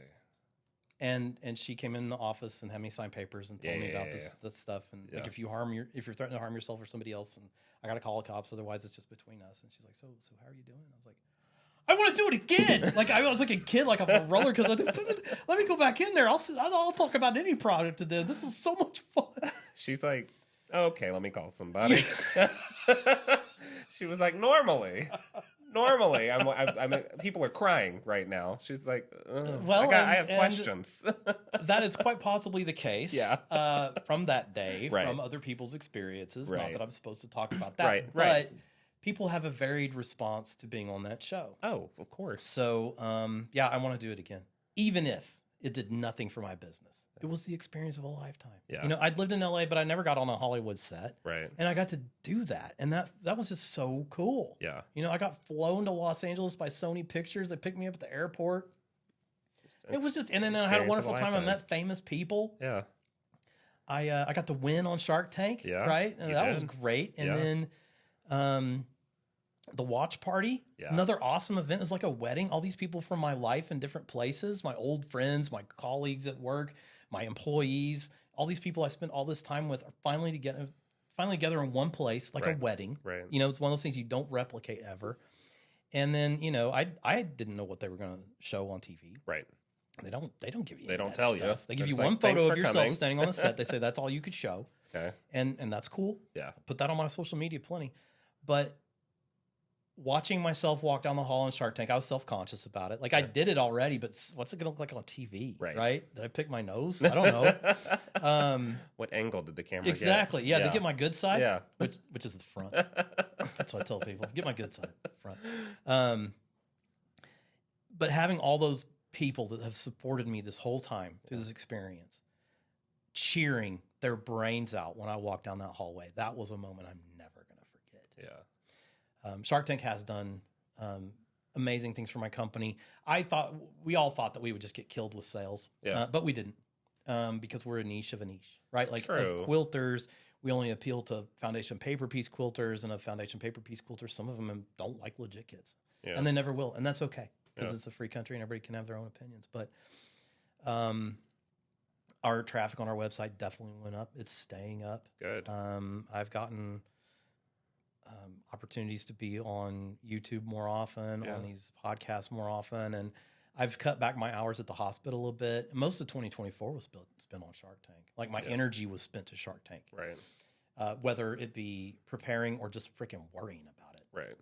And she came in the office and had me sign papers and told me about this stuff. And like, if you're threatening to harm yourself or somebody else, and I got to call the cops, otherwise it's just between us. And she's like, so how are you doing? I was like, I want to do it again. Like, I was like a kid, like a roller coaster. Let me go back in there. I'll talk about any product to them. This was so much fun. She's like, okay, let me call somebody. She was like, normally, I'm people are crying right now. She's like, I have questions. That is quite possibly the case. Yeah. From that day, from other people's experiences. Not that I'm supposed to talk about that. Right. But people have a varied response to being on that show. Oh, of course. So, I want to do it again, even if it did nothing for my business. It was the experience of a lifetime. Yeah. I'd lived in LA, but I never got on a Hollywood set. Right. And I got to do that. And that was just so cool. Yeah. I got flown to Los Angeles by Sony Pictures. They picked me up at the airport. It was just, and then I had a wonderful time. I met famous people. Yeah. I got to win on Shark Tank. Yeah. Right. And that was great. And then, the watch party, another awesome event. It was like a wedding. All these people from my life in different places, my old friends, my colleagues at work, my employees, all these people I spent all this time with are finally together in one place, like a wedding. Right. It's one of those things you don't replicate ever. And then, I didn't know what they were going to show on TV. Right. They don't give you. They don't that tell stuff. you. They give They're you just one like, photo "Thanks of for yourself coming." standing on the set. They say that's all you could show. Okay. And that's cool. Yeah. Put that on my social media plenty. But watching myself walk down the hall in Shark Tank, I was self-conscious about it. Like, I did it already, but what's it going to look like on TV? Right? Did I pick my nose? I don't know. What angle did the camera exactly. get? Yeah, to get my good side. Yeah. Which is the front. That's what I tell people. Get my good side, front. But having all those people that have supported me this whole time through this experience, cheering their brains out when I walk down that hallway, that was a moment I'm never going to forget. Yeah. Shark Tank has done amazing things for my company. We all thought that we would just get killed with sales, but we didn't, because we're a niche of a niche, right? Like, of quilters, we only appeal to foundation paper piece quilters, and of foundation paper piece quilters, some of them don't like legit kits, and they never will, and that's okay, because it's a free country and everybody can have their own opinions. But our traffic on our website definitely went up. It's staying up. Good. I've gotten opportunities to be on YouTube more often, on these podcasts more often, and I've cut back my hours at the hospital a bit. Most of 2024 was spent on Shark Tank. Like, my energy was spent to Shark Tank. Right. Whether it be preparing or just freaking worrying about it. Right.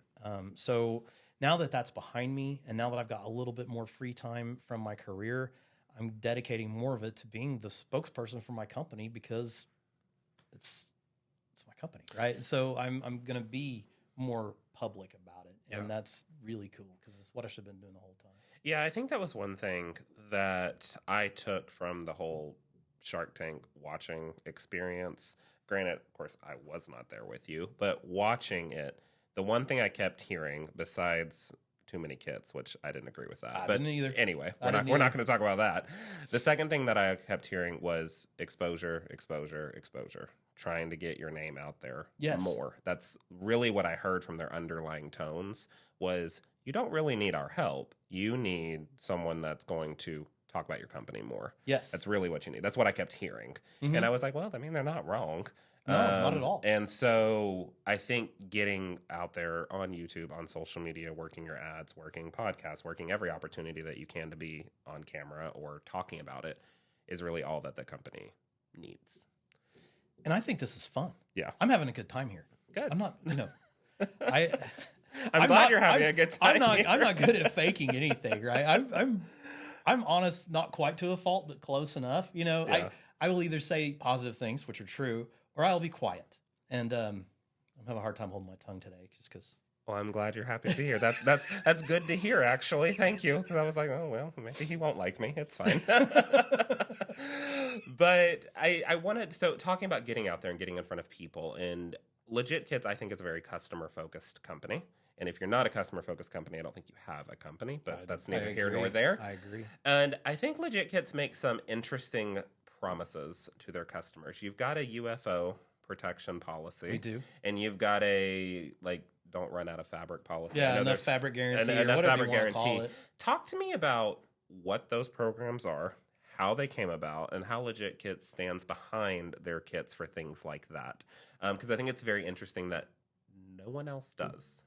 So now that that's behind me, and now that I've got a little bit more free time from my career, I'm dedicating more of it to being the spokesperson for my company because it's my company, right? So I'm going to be more public about it, and that's really cool because it's what I should have been doing the whole time. Yeah, I think that was one thing that I took from the whole Shark Tank watching experience. Granted, of course, I was not there with you, but watching it, the one thing I kept hearing besides too many kits, which I didn't agree with that. I but didn't either. Anyway, we're not going to talk about that. The second thing that I kept hearing was exposure, trying to get your name out there more. That's really what I heard from their underlying tones was you don't really need our help. You need someone that's going to talk about your company more. Yes. That's really what you need. That's what I kept hearing. And I was like, well, I mean, they're not wrong. No, not at all. And so I think getting out there on YouTube, on social media, working your ads, working podcasts, working every opportunity that you can to be on camera or talking about it is really all that the company needs. And I think this is fun. Yeah. I'm having a good time here. Good. I'm not, I'm glad you're having a good time. I'm not good at faking anything, right? I'm honest, not quite to a fault, but close enough. I will either say positive things, which are true, or I'll be quiet. And I'm having a hard time holding my tongue today, just because. Well, I'm glad you're happy to be here. That's good to hear, actually. Thank you, because I was like, oh well, maybe he won't like me. It's fine. But I wanted talking about getting out there and getting in front of people, and Legit Kits, I think, is a very customer focused company. And if you're not a customer-focused company, I don't think you have a company, but that's neither here nor there. I agree. And I think Legit Kits make some interesting promises to their customers. You've got a UFO protection policy. We do. And you've got a, don't run out of fabric policy. Yeah, enough fabric guarantee enough whatever fabric you want to guarantee. call it. Talk to me about what those programs are, how they came about, and how Legit Kits stands behind their kits for things like that. Because I think it's very interesting that no one else does.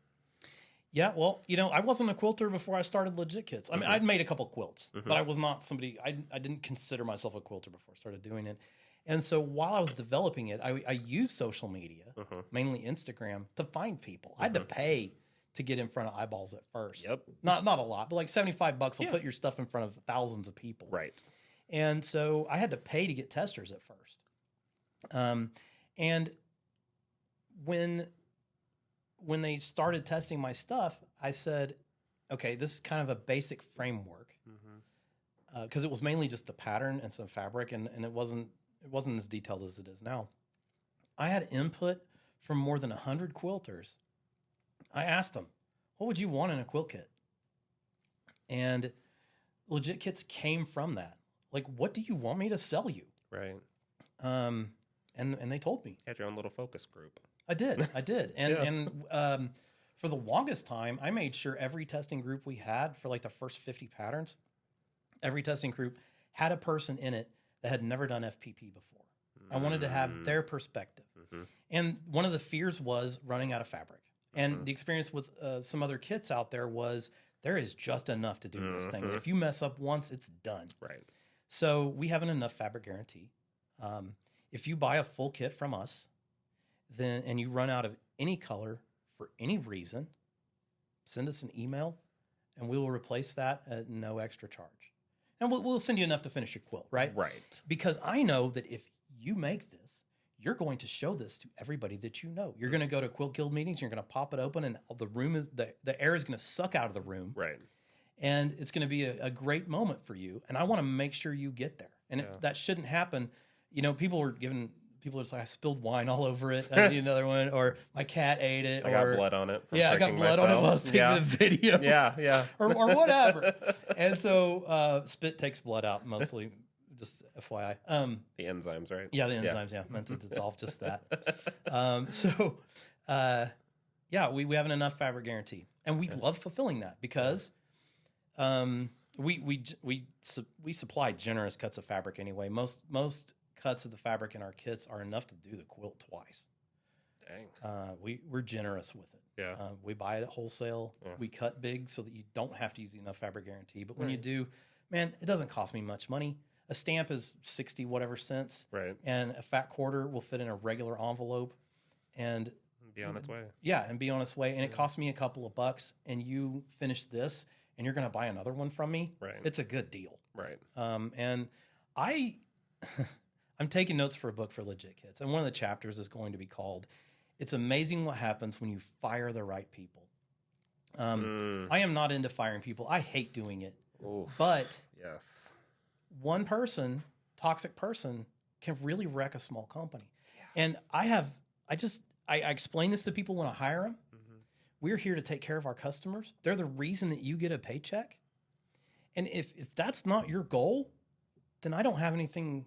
Yeah, well, I wasn't a quilter before I started Legit Kits. I mean, I'd made a couple quilts, but I was not somebody, I didn't consider myself a quilter before I started doing it. And so while I was developing it, I used social media, mainly Instagram, to find people. I had to pay to get in front of eyeballs at first. Yep. Not a lot, but like $75 will put your stuff in front of thousands of people. Right. And so I had to pay to get testers at first. And when they started testing my stuff, I said, okay, this is kind of a basic framework. Because it was mainly just the pattern and some fabric, and it wasn't as detailed as it is now. I had input from more than 100 quilters. I asked them, what would you want in a quilt kit? And Legit Kits came from that. Like, what do you want me to sell you? Right. And they told me. You had your own little focus group. I did. And for the longest time, I made sure every testing group we had for like the first 50 patterns, every testing group had a person in it that had never done FPP before. I wanted to have their perspective. And one of the fears was running out of fabric. And the experience with some other kits out there was there is just enough to do this thing. And if you mess up once, it's done. Right. So we have an enough fabric guarantee. If you buy a full kit from us, and you run out of any color for any reason, send us an email, and we will replace that at no extra charge. And we'll send you enough to finish your quilt, right? Right. Because I know that if you make this, you're going to show this to everybody that you know. You're going to go to Quilt Guild meetings, you're going to pop it open, and the air is going to suck out of the room. Right. And it's going to be a great moment for you. And I want to make sure you get there. And that shouldn't happen. People are just like, I spilled wine all over it. I need another one. Or my cat ate it. I got blood on it. I got blood on it while I was taking a video. Yeah. or whatever. And so spit takes blood out mostly, just FYI. The enzymes, right? Yeah, the enzymes, meant to dissolve just that. We have an enough fabric guarantee. And we love fulfilling that because we supply generous cuts of fabric anyway. Most cuts of the fabric in our kits are enough to do the quilt twice. Dang. We're generous with it. Yeah. We buy it at wholesale. Yeah. We cut big so that you don't have to use the enough fabric guarantee. But when you do, man, it doesn't cost me much money. A stamp is 60 whatever cents. Right. And a fat quarter will fit in a regular envelope. And Be on its way. Yeah, and be on its way. And it cost me a couple of bucks, and you finish this, and you're going to buy another one from me. Right. It's a good deal. Right. And I'm taking notes for a book for Legit Kits, and one of the chapters is going to be called "It's Amazing What Happens When You Fire the Right People." I am not into firing people. I hate doing it. Oof. But yes, one person, toxic person, can really wreck a small company. Yeah. And I explain this to people when I hire them. Mm-hmm. We're here to take care of our customers. They're the reason that you get a paycheck. And if that's not your goal, then I don't have anything.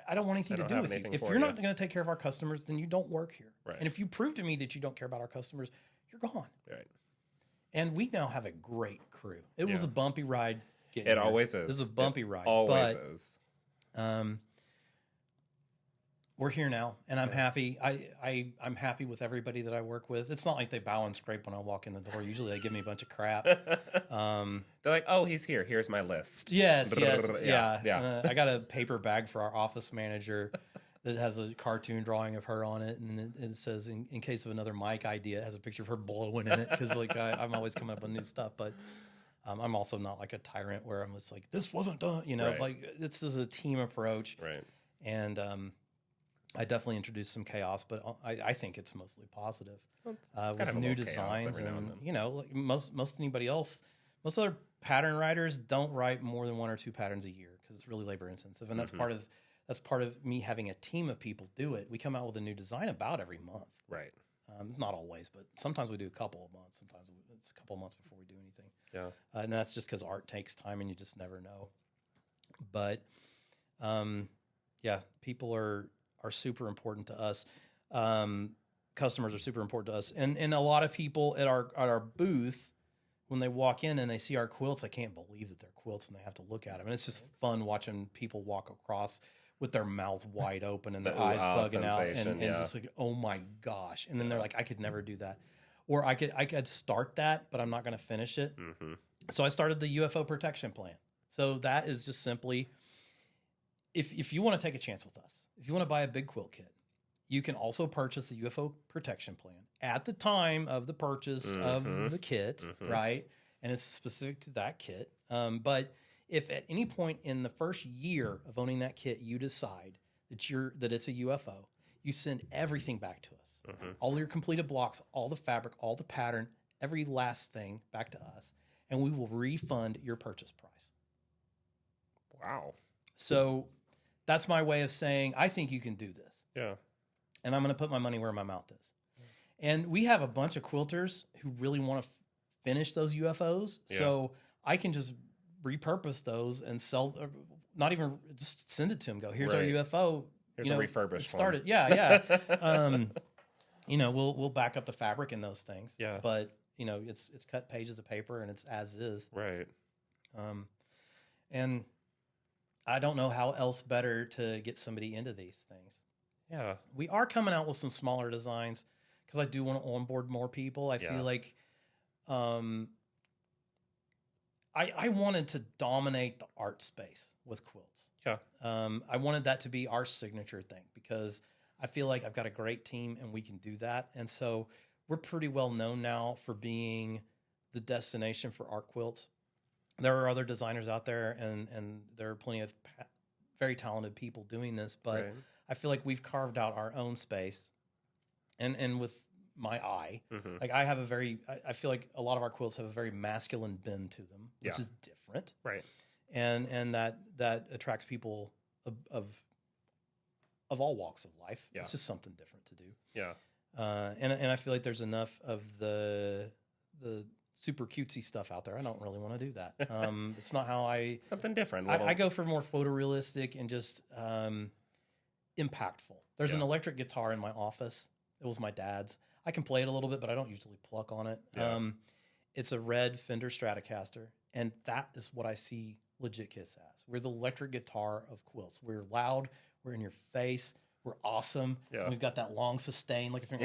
I don't want anything to do with you. If you're not going to take care of our customers, then you don't work here. Right. And if you prove to me that you don't care about our customers, you're gone. Right. And we now have a great crew. It was a bumpy ride. It always is. This is a bumpy ride. Always is. We're here now, and I'm happy. I'm happy with everybody that I work with. It's not like they bow and scrape when I walk in the door. Usually they give me a bunch of crap. They're like, "Oh, he's here. Here's my list." Yes, yeah. I got a paper bag for our office manager that has a cartoon drawing of her on it, and it says, in case of another mic idea, it has a picture of her blowing in it, because like I'm always coming up with new stuff. But I'm also not like a tyrant where I'm just like, this wasn't done. Right. Like this is a team approach. Right. And I definitely introduced some chaos, but I think it's mostly positive with new designs. And like most anybody else, most other pattern writers don't write more than 1 or 2 patterns a year because it's really labor intensive, and that's part of me having a team of people do it. We come out with a new design about every month. Right. Not always, but sometimes we do a couple of months. Sometimes it's a couple of months before we do anything. Yeah. And that's just because art takes time, and you just never know. But people are super important to us. Customers are super important to us, and a lot of people at our booth, when they walk in and they see our quilts, they can't believe that they're quilts, and they have to look at them. And it's just fun watching people walk across with their mouths wide open and their eyes bugging out, and just like, oh my gosh! And then they're like, I could never do that, or I could start that, but I'm not going to finish it. Mm-hmm. So I started the UFO protection plan. So that is just simply, if you want to take a chance with us, if you want to buy a big quilt kit, you can also purchase the UFO protection plan at the time of the purchase of the kit, right? And it's specific to that kit. But if at any point in the first year of owning that kit, you decide that it's a UFO, you send everything back to us. All your completed blocks, all the fabric, all the pattern, every last thing back to us, and we will refund your purchase price. Wow. So that's my way of saying, I think you can do this. Yeah. And I'm going to put my money where my mouth is. And we have a bunch of quilters who really want to finish those UFOs. Yeah. So I can just repurpose those and sell, not even just send it to them. Go, here's our UFO. Here's a refurbished start it. Yeah. We'll back up the fabric in those things. Yeah. But, it's cut pages of paper and it's as is. Right. And I don't know how else better to get somebody into these things. Yeah. We are coming out with some smaller designs because I do want to onboard more people. I feel like I wanted to dominate the art space with quilts. Yeah. I wanted that to be our signature thing because I feel like I've got a great team and we can do that. And so we're pretty well known now for being the destination for art quilts. There are other designers out there, and there are plenty of very talented people doing this, but I feel like we've carved out our own space. And with my eye, like I feel like a lot of our quilts have a very masculine bend to them, which is different. Right. And that attracts people of all walks of life. Yeah. It's just something different to do. Yeah. And I feel like there's enough of the super cutesy stuff out there. I don't really want to do that. It's not how something different. I go for more photorealistic and just impactful. There's an electric guitar in my office. It was my dad's. I can play it a little bit, but I don't usually pluck on it. Yeah. It's a red Fender Stratocaster, and that is what I see Legit Kits as. We're the electric guitar of quilts. We're loud. We're in your face. We're awesome. Yeah. And we've got that long sustain, like if you're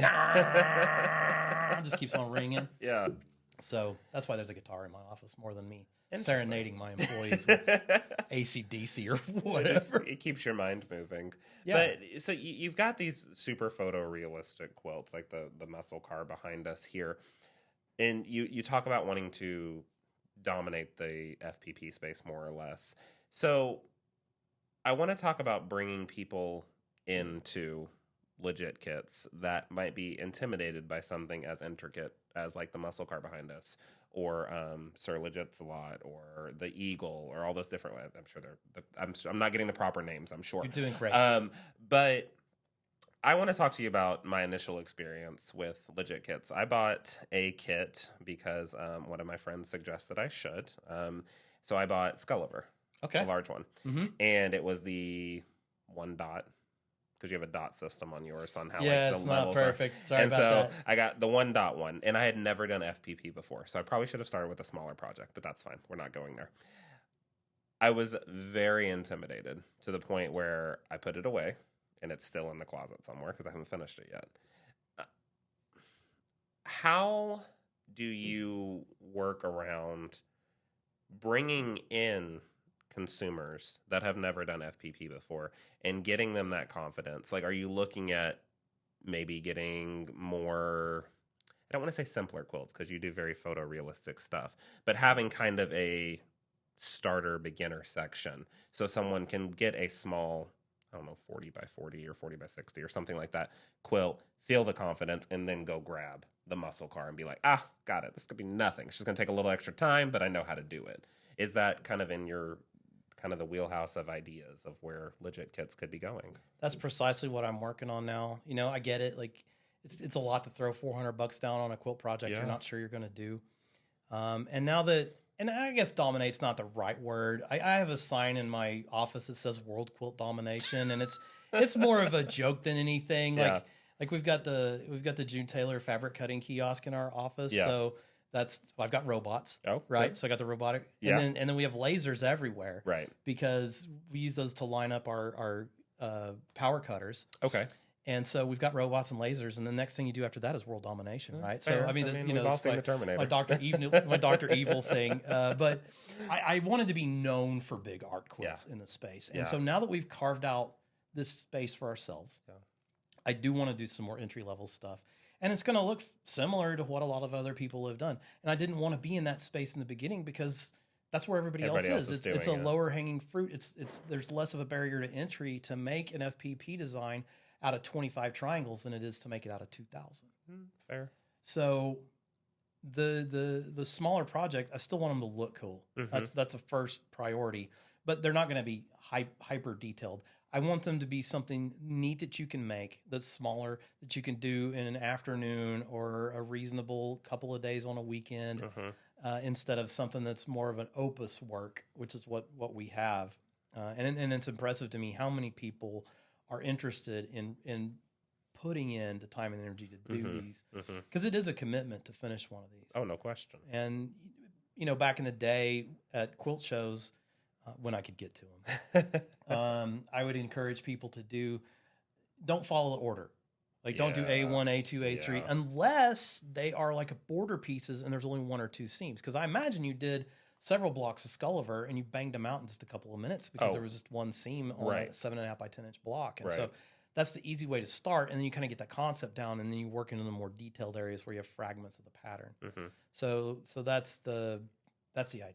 just keeps on ringing. Yeah. So that's why there's a guitar in my office more than me Interesting. serenading my employees with AC/DC or whatever. It keeps your mind moving. Yeah. But so you've got these super photorealistic quilts, like the muscle car behind us here, and you talk about wanting to dominate the FPP space more or less. So I want to talk about bringing people into legit kits that might be intimidated by something as intricate as like the muscle car behind us, or Sir Legit's lot, or the Eagle, or all those different. I'm sure I'm not getting the proper names. I'm sure You're doing great. but I want to talk to you about my initial experience with legit kits. I bought a kit because one of my friends suggested I should. So I bought Skulliver, Okay. a large one, and it was the 1 dot, because you have a dot system on yours on how Yeah, like it's the not levels perfect. are. Sorry And about so that. I got the 1 dot one, and I had never done FPP before, so I probably should have started with a smaller project, but that's fine. We're not going there. I was very intimidated to the point where I put it away, and it's still in the closet somewhere because I haven't finished it yet. How do you work around bringing in consumers that have never done FPP before and getting them that confidence? Like, are you looking at maybe getting more, I don't want to say simpler quilts because you do very photorealistic stuff, but having kind of a starter beginner section so someone can get a small, I don't know, 40 by 40 or 40 by 60 or something like that quilt, feel the confidence, and then go grab the muscle car and be like, got it. This could be nothing. It's just going to take a little extra time, but I know how to do it. Is that kind of in your kind of the wheelhouse of ideas of where legit kits could be going? That's precisely what I'm working on now. You know, I get it. Like, it's a lot to throw $400 down on a quilt project Yeah. you're not sure you're going to do. And now that, and I guess dominate's not the right word. I have a sign in my office that says World Quilt Domination, and it's more of a joke than anything. Yeah. Like we've got the June Taylor fabric cutting kiosk in our office. Yeah. So I've got robots. Oh, right. good. So I got the robotic, Yeah. and then we have lasers everywhere. Right. Because we use those to line up our power cutters. Okay. And so we've got robots and lasers, and the next thing you do after that is world domination, right? Fair. So I mean, we've all seen the Terminator. my Doctor Evil thing. But I wanted to be known for big art quilts in the space, and so now that we've carved out this space for ourselves, I do want to do some more entry level stuff, and it's going to look similar to what a lot of other people have done. And I didn't want to be in that space in the beginning because that's where everybody else is. It's a lower hanging fruit. There's less of a barrier to entry to make an FPP design out of 25 triangles than it is to make it out of 2,000. Fair. So the smaller project, I still want them to look cool. That's a first priority, but they're not going to be hyper detailed. I want them to be something neat that you can make, that's smaller, that you can do in an afternoon or a reasonable couple of days on a weekend, instead of something that's more of an opus work, which is what we have. And it's impressive to me how many people are interested in putting in the time and energy to do these, because it is a commitment to finish one of these. Oh, no question. And back in the day at quilt shows, when I could get to them, I would encourage people to don't follow the order. Like, don't do A1, A2, A3, unless they are like border pieces and there's only 1 or 2 seams. Because I imagine you did several blocks of Skulliver and you banged them out in just a couple of minutes because there was just 1 seam on a 7.5 by 10 inch block. And so that's the easy way to start. And then you kind of get that concept down, and then you work into the more detailed areas where you have fragments of the pattern. So that's the idea.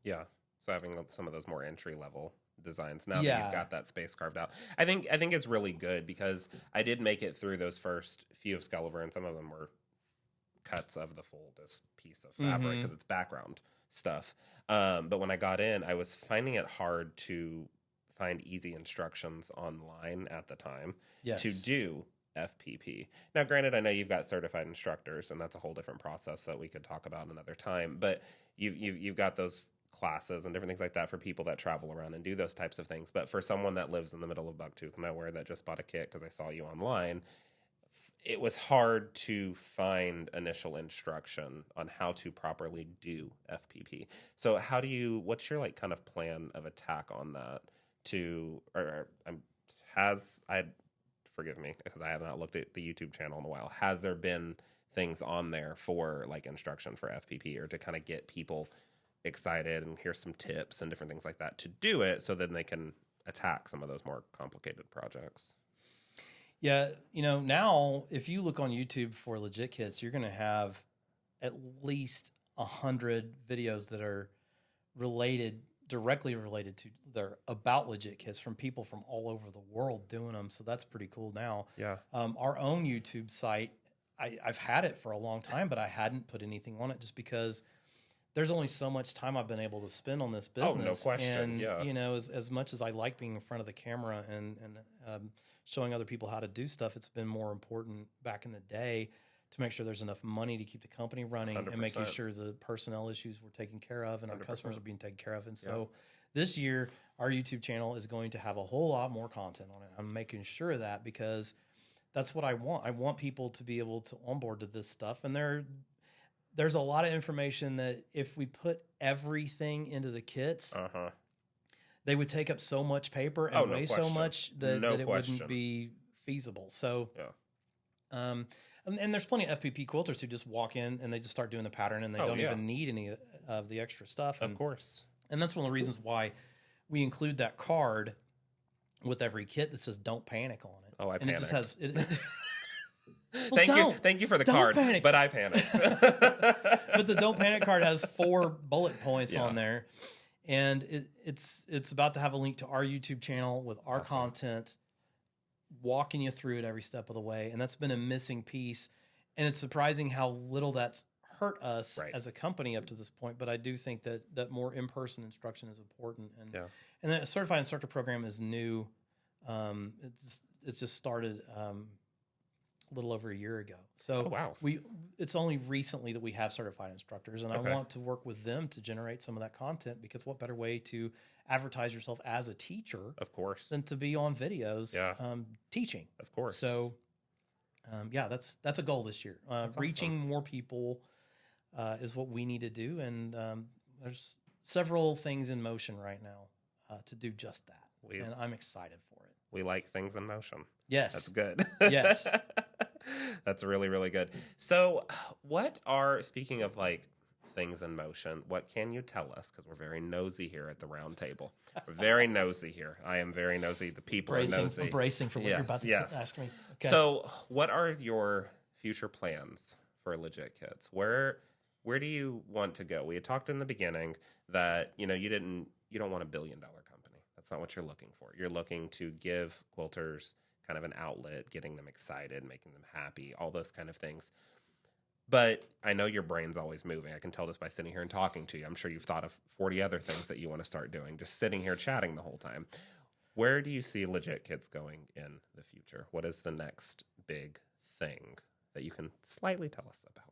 Yeah. So having some of those more entry level designs now that you've got that space carved out, I think it's really good, because I did make it through those first few of Skulliver, and some of them were cuts of the fullest piece of fabric because it's background stuff. But when I got in, I was finding it hard to find easy instructions online at the time to do FPP. Now, granted, I know you've got certified instructors, and that's a whole different process that we could talk about another time. But you've got those classes and different things like that for people that travel around and do those types of things. But for someone that lives in the middle of Bucktooth nowhere that just bought a kit because I saw you online, it was hard to find initial instruction on how to properly do FPP. So what's your like kind of plan of attack on that? Forgive me because I have not looked at the YouTube channel in a while. Has there been things on there for like instruction for FPP, or to kind of get people excited, and here's some tips and different things like that to do it, so then they can attack some of those more complicated projects. Yeah, now if you look on YouTube for Legit Kits, you're going to have at least 100 videos that are directly related to, they're about Legit Kits from people from all over the world doing them. So that's pretty cool now. Yeah. Our own YouTube site, I've had it for a long time, but I hadn't put anything on it just because there's only so much time I've been able to spend on this business. Oh, no question. And, yeah. As much as I like being in front of the camera and showing other people how to do stuff, it's been more important back in the day to make sure there's enough money to keep the company running 100%. and making sure the personnel issues were taken care of and 100%. Our customers are being taken care of. And so this year, our YouTube channel is going to have a whole lot more content on it. I'm making sure of that because that's what I want. I want people to be able to onboard to this stuff. And there's a lot of information that if we put everything into the kits, they would take up so much paper and weigh so much that it wouldn't be feasible. So, and there's plenty of FPP quilters who just walk in and they just start doing the pattern and they don't even need any of the extra stuff. Of course. And that's one of the reasons why we include that card with every kit that says "Don't panic" on it. Oh, I and panicked. It just has. Thank you for the card, panic. but I panicked. But the "Don't Panic" card has 4 bullet points on there, and it's about to have a link to our YouTube channel with our content, walking you through it every step of the way. And that's been a missing piece, and it's surprising how little that's hurt us as a company up to this point. But I do think that more in-person instruction is important, and the certified instructor program is new. It's just started a little over a year ago. So it's only recently that we have certified instructors, and I want to work with them to generate some of that content, because what better way to advertise yourself as a teacher, of course, than to be on videos teaching. Of course. So that's a goal this year. Reaching more people is what we need to do, and there's several things in motion right now to do just that. And I'm excited for it. We like things in motion. Yes. That's good. Yes. That's really, really good. So speaking of like things in motion, what can you tell us? Because we're very nosy here at the round table. We're very nosy here. I am very nosy. The people are nosy. I'm bracing for what you're about to ask me. Okay. So what are your future plans for Legit Kits? Where do you want to go? We had talked in the beginning that, you don't want $1 billion company. That's not what you're looking for. You're looking to give quilters kind of an outlet, getting them excited, making them happy, all those kind of things. But I know your brain's always moving. I can tell just by sitting here and talking to you. I'm sure you've thought of 40 other things that you want to start doing, just sitting here chatting the whole time. Where do you see Legit Kits going in the future? What is the next big thing that you can slightly tell us about?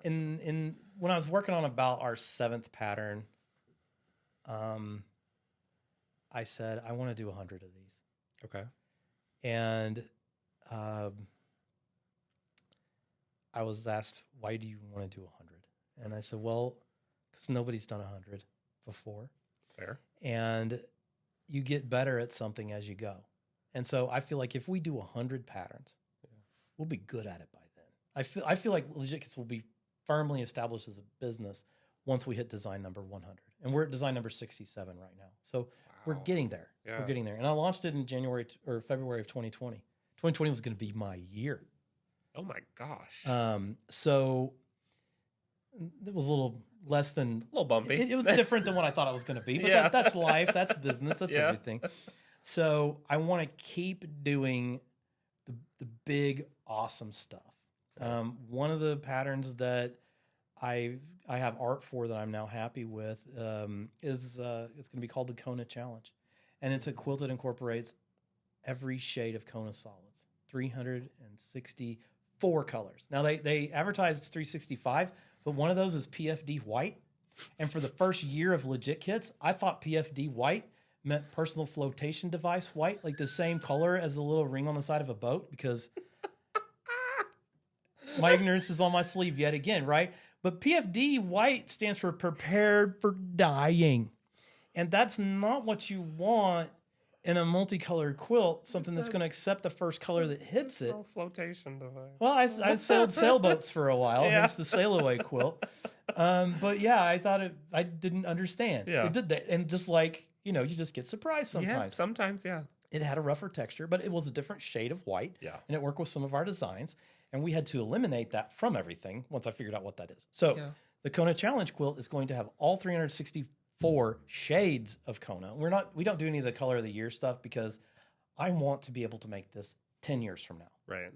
In when I was working on about our 7th pattern, I said, I want to do 100 of these. Okay. And I was asked, why do you want to do 100? And I said, well, because nobody's done 100 before. Fair. And you get better at something as you go. And so I feel like if we do 100 patterns, we'll be good at it by then. I feel like Legit Kits will be firmly established as a business once we hit design number 100. And we're at design number 67 right now. So we're getting there. Yeah. We're getting there. And I launched it in January or February of 2020. 2020 was going to be my year. Oh my gosh. So it was a little less than... A little bumpy. It was different than what I thought it was going to be. But that's life. That's business. That's everything. So I want to keep doing the big, awesome stuff. One of the patterns that I have art for that I'm now happy with is it's going to be called the Kona Challenge. And it's a quilt that incorporates every shade of Kona solids, 364 colors. Now, they advertise it's 365, but one of those is PFD white. And for the first year of Legit Kits, I thought PFD white meant personal flotation device white, like the same color as the little ring on the side of a boat, because my ignorance is on my sleeve yet again, right? But PFD white stands for prepared for dying. And that's not what you want in a multicolored quilt, something that's going to accept the first color that hits it. No flotation device. Well, I sailed sailboats for a while, Yeah. hence the sail away quilt. But yeah, I didn't understand. Yeah. It did that. And just like, you just get surprised sometimes. Yeah, sometimes, yeah. It had a rougher texture, but it was a different shade of white. Yeah. And it worked with some of our designs. And we had to eliminate that from everything once I figured out what that is. So the Kona Challenge quilt is going to have all 364 shades of Kona. We don't do any of the color of the year stuff because I want to be able to make this 10 years from now. Right.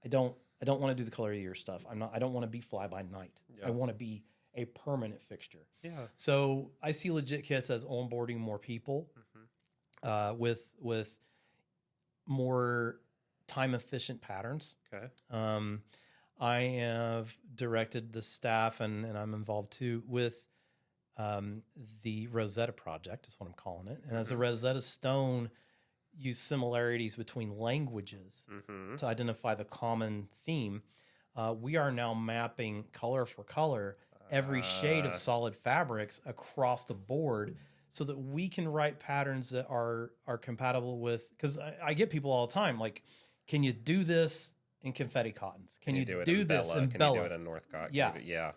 I don't want to do the color of the year stuff. I don't want to be fly by night. Yeah. I want to be a permanent fixture. Yeah. So I see Legit Kits as onboarding more people with more time efficient patterns. Okay. I have directed the staff and I'm involved too with the Rosetta Project is what I'm calling it. And as the Rosetta Stone use similarities between languages to identify the common theme, we are now mapping color for color every shade of solid fabrics across the board so that we can write patterns that are compatible with, because I get people all the time like, can you do this in confetti cottons? Can you do this in Can Bella? you do it in Northcott? Yeah.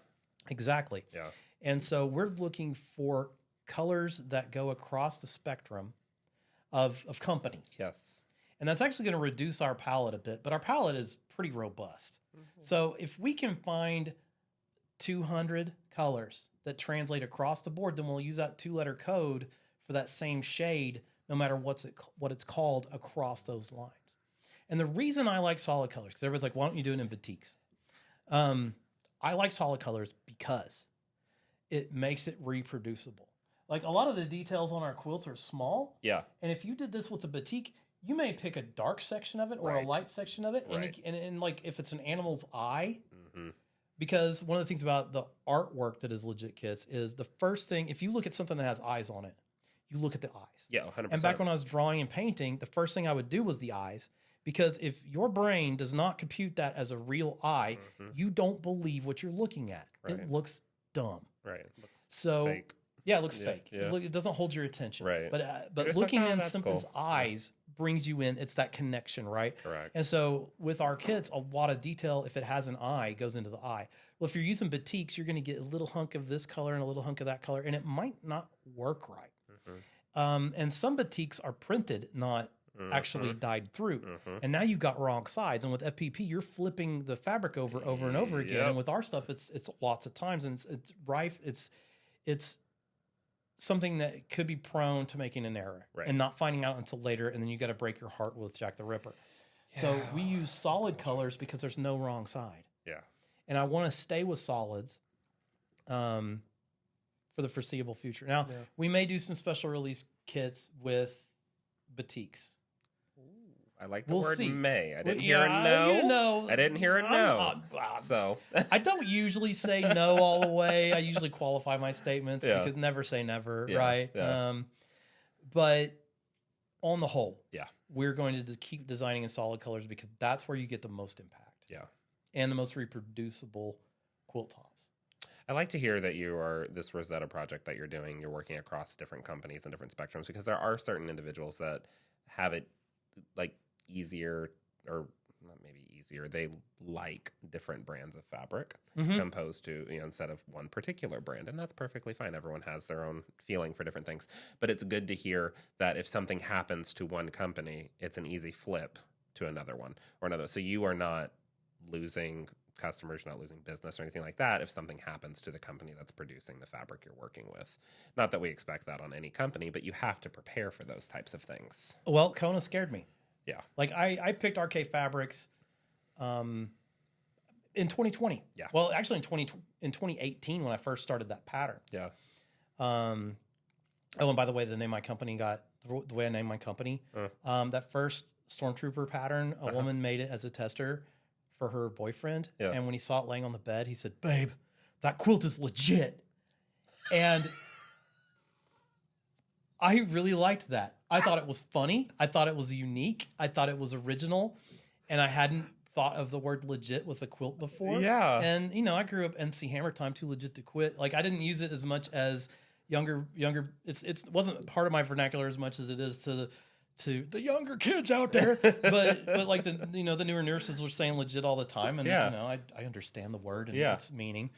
Exactly. Yeah. And so we're looking for colors that go across the spectrum of companies. Yes. And that's actually going to reduce our palette a bit, but our palette is pretty robust. So if we can find 200 colors that translate across the board, then we'll use that 2-letter code for that same shade, no matter what it's called across those lines. And the reason I like solid colors, because everybody's like, why don't you do it in batiks? I like solid colors because it makes it reproducible. Like a lot of the details on our quilts are small. Yeah. And if you did this with a batik, you may pick a dark section of it or a light section of it. Right. And like if it's an animal's eye, because one of the things about the artwork that is Legit Kits is the first thing, if you look at something that has eyes on it, you look at the eyes. Yeah, 100%. And back when I was drawing and painting, the first thing I would do was the eyes. Because if your brain does not compute that as a real eye, you don't believe what you're looking at. Right. It looks dumb. Right. It looks So fake. yeah, it looks fake. Yeah. It doesn't hold your attention. Right. But It's looking like, oh, in that's something's cool. eyes brings you in. It's that connection, right? Correct. And so with our kits, a lot of detail, if it has an eye, goes into the eye. Well, if you're using batiks, you're going to get a little hunk of this color and a little hunk of that color, and it might not work right. And some batiks are printed, not actually dyed through. And now you've got wrong sides. And with FPP, you're flipping the fabric over and over again. Yep. And with our stuff, it's lots of times, and it's rife. It's something that could be prone to making an error and not finding out until later, and then you got to break your heart with Jack the Ripper. Yeah. So we use solid colors because there's no wrong side. Yeah. And I want to stay with solids for the foreseeable future. Now, we may do some special release kits with batiks. I like the word see. may. I didn't hear a no. I didn't hear a no. So I don't usually say no all the way. I usually qualify my statements because never say never, right? Yeah. But on the whole, we're going to keep designing in solid colors because that's where you get the most impact. Yeah. And the most reproducible quilt tops. I like to hear that you are this Rosetta project that you're doing. You're working across different companies and different spectrums because there are certain individuals that have it like easier or not maybe easier. They like different brands of fabric composed to, instead of one particular brand. And that's perfectly fine. Everyone has their own feeling for different things. But it's good to hear that if something happens to one company, it's an easy flip to another one or another. So you are not losing customers, you're not losing business or anything like that if something happens to the company that's producing the fabric you're working with. Not that we expect that on any company, but you have to prepare for those types of things. Well, Kona scared me. Yeah. Like I picked RK Fabrics in 2020. Yeah. Well, actually in 2018 when I first started that pattern. Yeah. And by the way, the way I named my company, that first Stormtrooper pattern, a woman made it as a tester for her boyfriend. Yeah. And when he saw it laying on the bed, he said, "Babe, that quilt is legit." And I really liked that. I thought it was funny. I thought it was unique. I thought it was original. And I hadn't thought of the word legit with a quilt before. Yeah. And, I grew up MC Hammer time, too legit to quit. Like, I didn't use it as much as younger. It wasn't part of my vernacular as much as it is to to the younger kids out there, but like the newer nurses were saying legit all the time, and I understand the word and its meaning,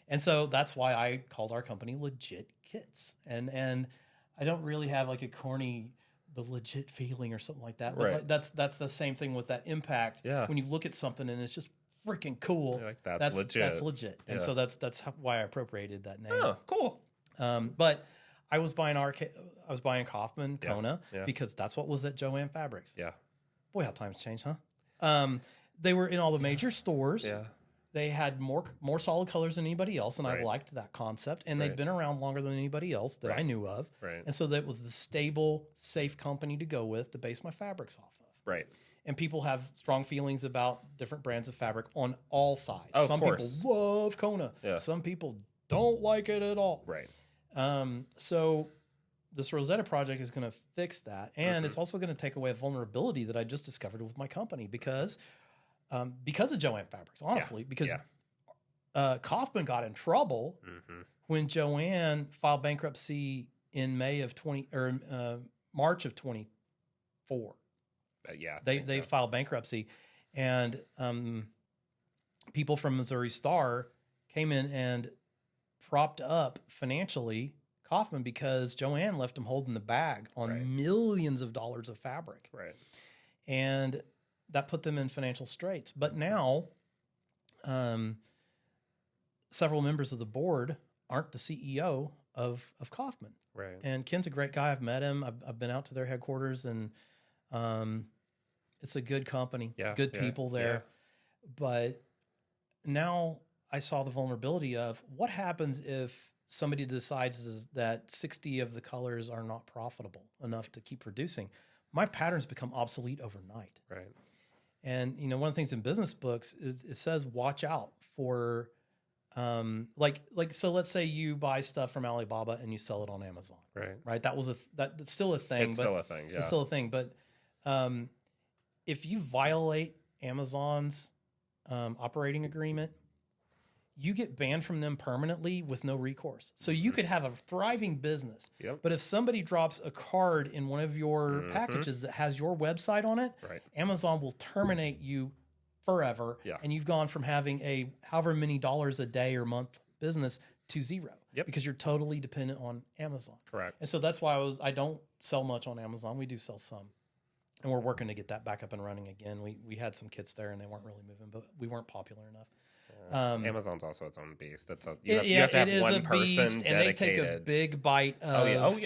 and so that's why I called our company Legit Kits, and I don't really have like a corny the legit feeling or something like that, but like that's the same thing with that impact. When you look at something and it's just freaking cool, like that's legit, and so that's why I appropriated that name. Oh, cool. But I was buying Kaufman Kona because that's what was at Joann Fabrics. Yeah. Boy, how times changed, huh? They were in all the major stores. Yeah. They had more solid colors than anybody else, and I liked that concept. And they'd been around longer than anybody else that I knew of. Right. And so that was the stable, safe company to go with to base my fabrics off of. Right. And people have strong feelings about different brands of fabric on all sides. Oh, some people love Kona. Yeah. Some people don't like it at all. Right. So this Rosetta project is going to fix that. And it's also going to take away a vulnerability that I just discovered with my company because of Joann Fabrics, honestly, because Kaufman got in trouble when Joann filed bankruptcy in March of 24. They filed bankruptcy, and people from Missouri Star came in and propped up financially Kaufman because Joann left him holding the bag on millions of dollars of fabric. Right. And that put them in financial straits. But now, several members of the board aren't the CEO of Kaufman. Right. And Ken's a great guy. I've met him. I've been out to their headquarters, and it's a good company, good people there. Yeah. But now I saw the vulnerability of what happens if somebody decides that 60 of the colors are not profitable enough to keep producing. My patterns become obsolete overnight. Right. And, one of the things in business books is it says, watch out for, so let's say you buy stuff from Alibaba and you sell it on Amazon. Right. Right. That's still a thing. It's still a thing. Yeah. It's still a thing. But, if you violate Amazon's, operating agreement, you get banned from them permanently with no recourse. So you could have a thriving business, but if somebody drops a card in one of your packages that has your website on it, Amazon will terminate you forever, and you've gone from having a however many dollars a day or month business to zero because you're totally dependent on Amazon. Correct. And so that's why I don't sell much on Amazon. We do sell some. And we're working to get that back up and running again. We had some kits there and they weren't really moving, but we weren't popular enough. Amazon's also its own beast. You have to have one person dedicated. And they take a big bite. I know.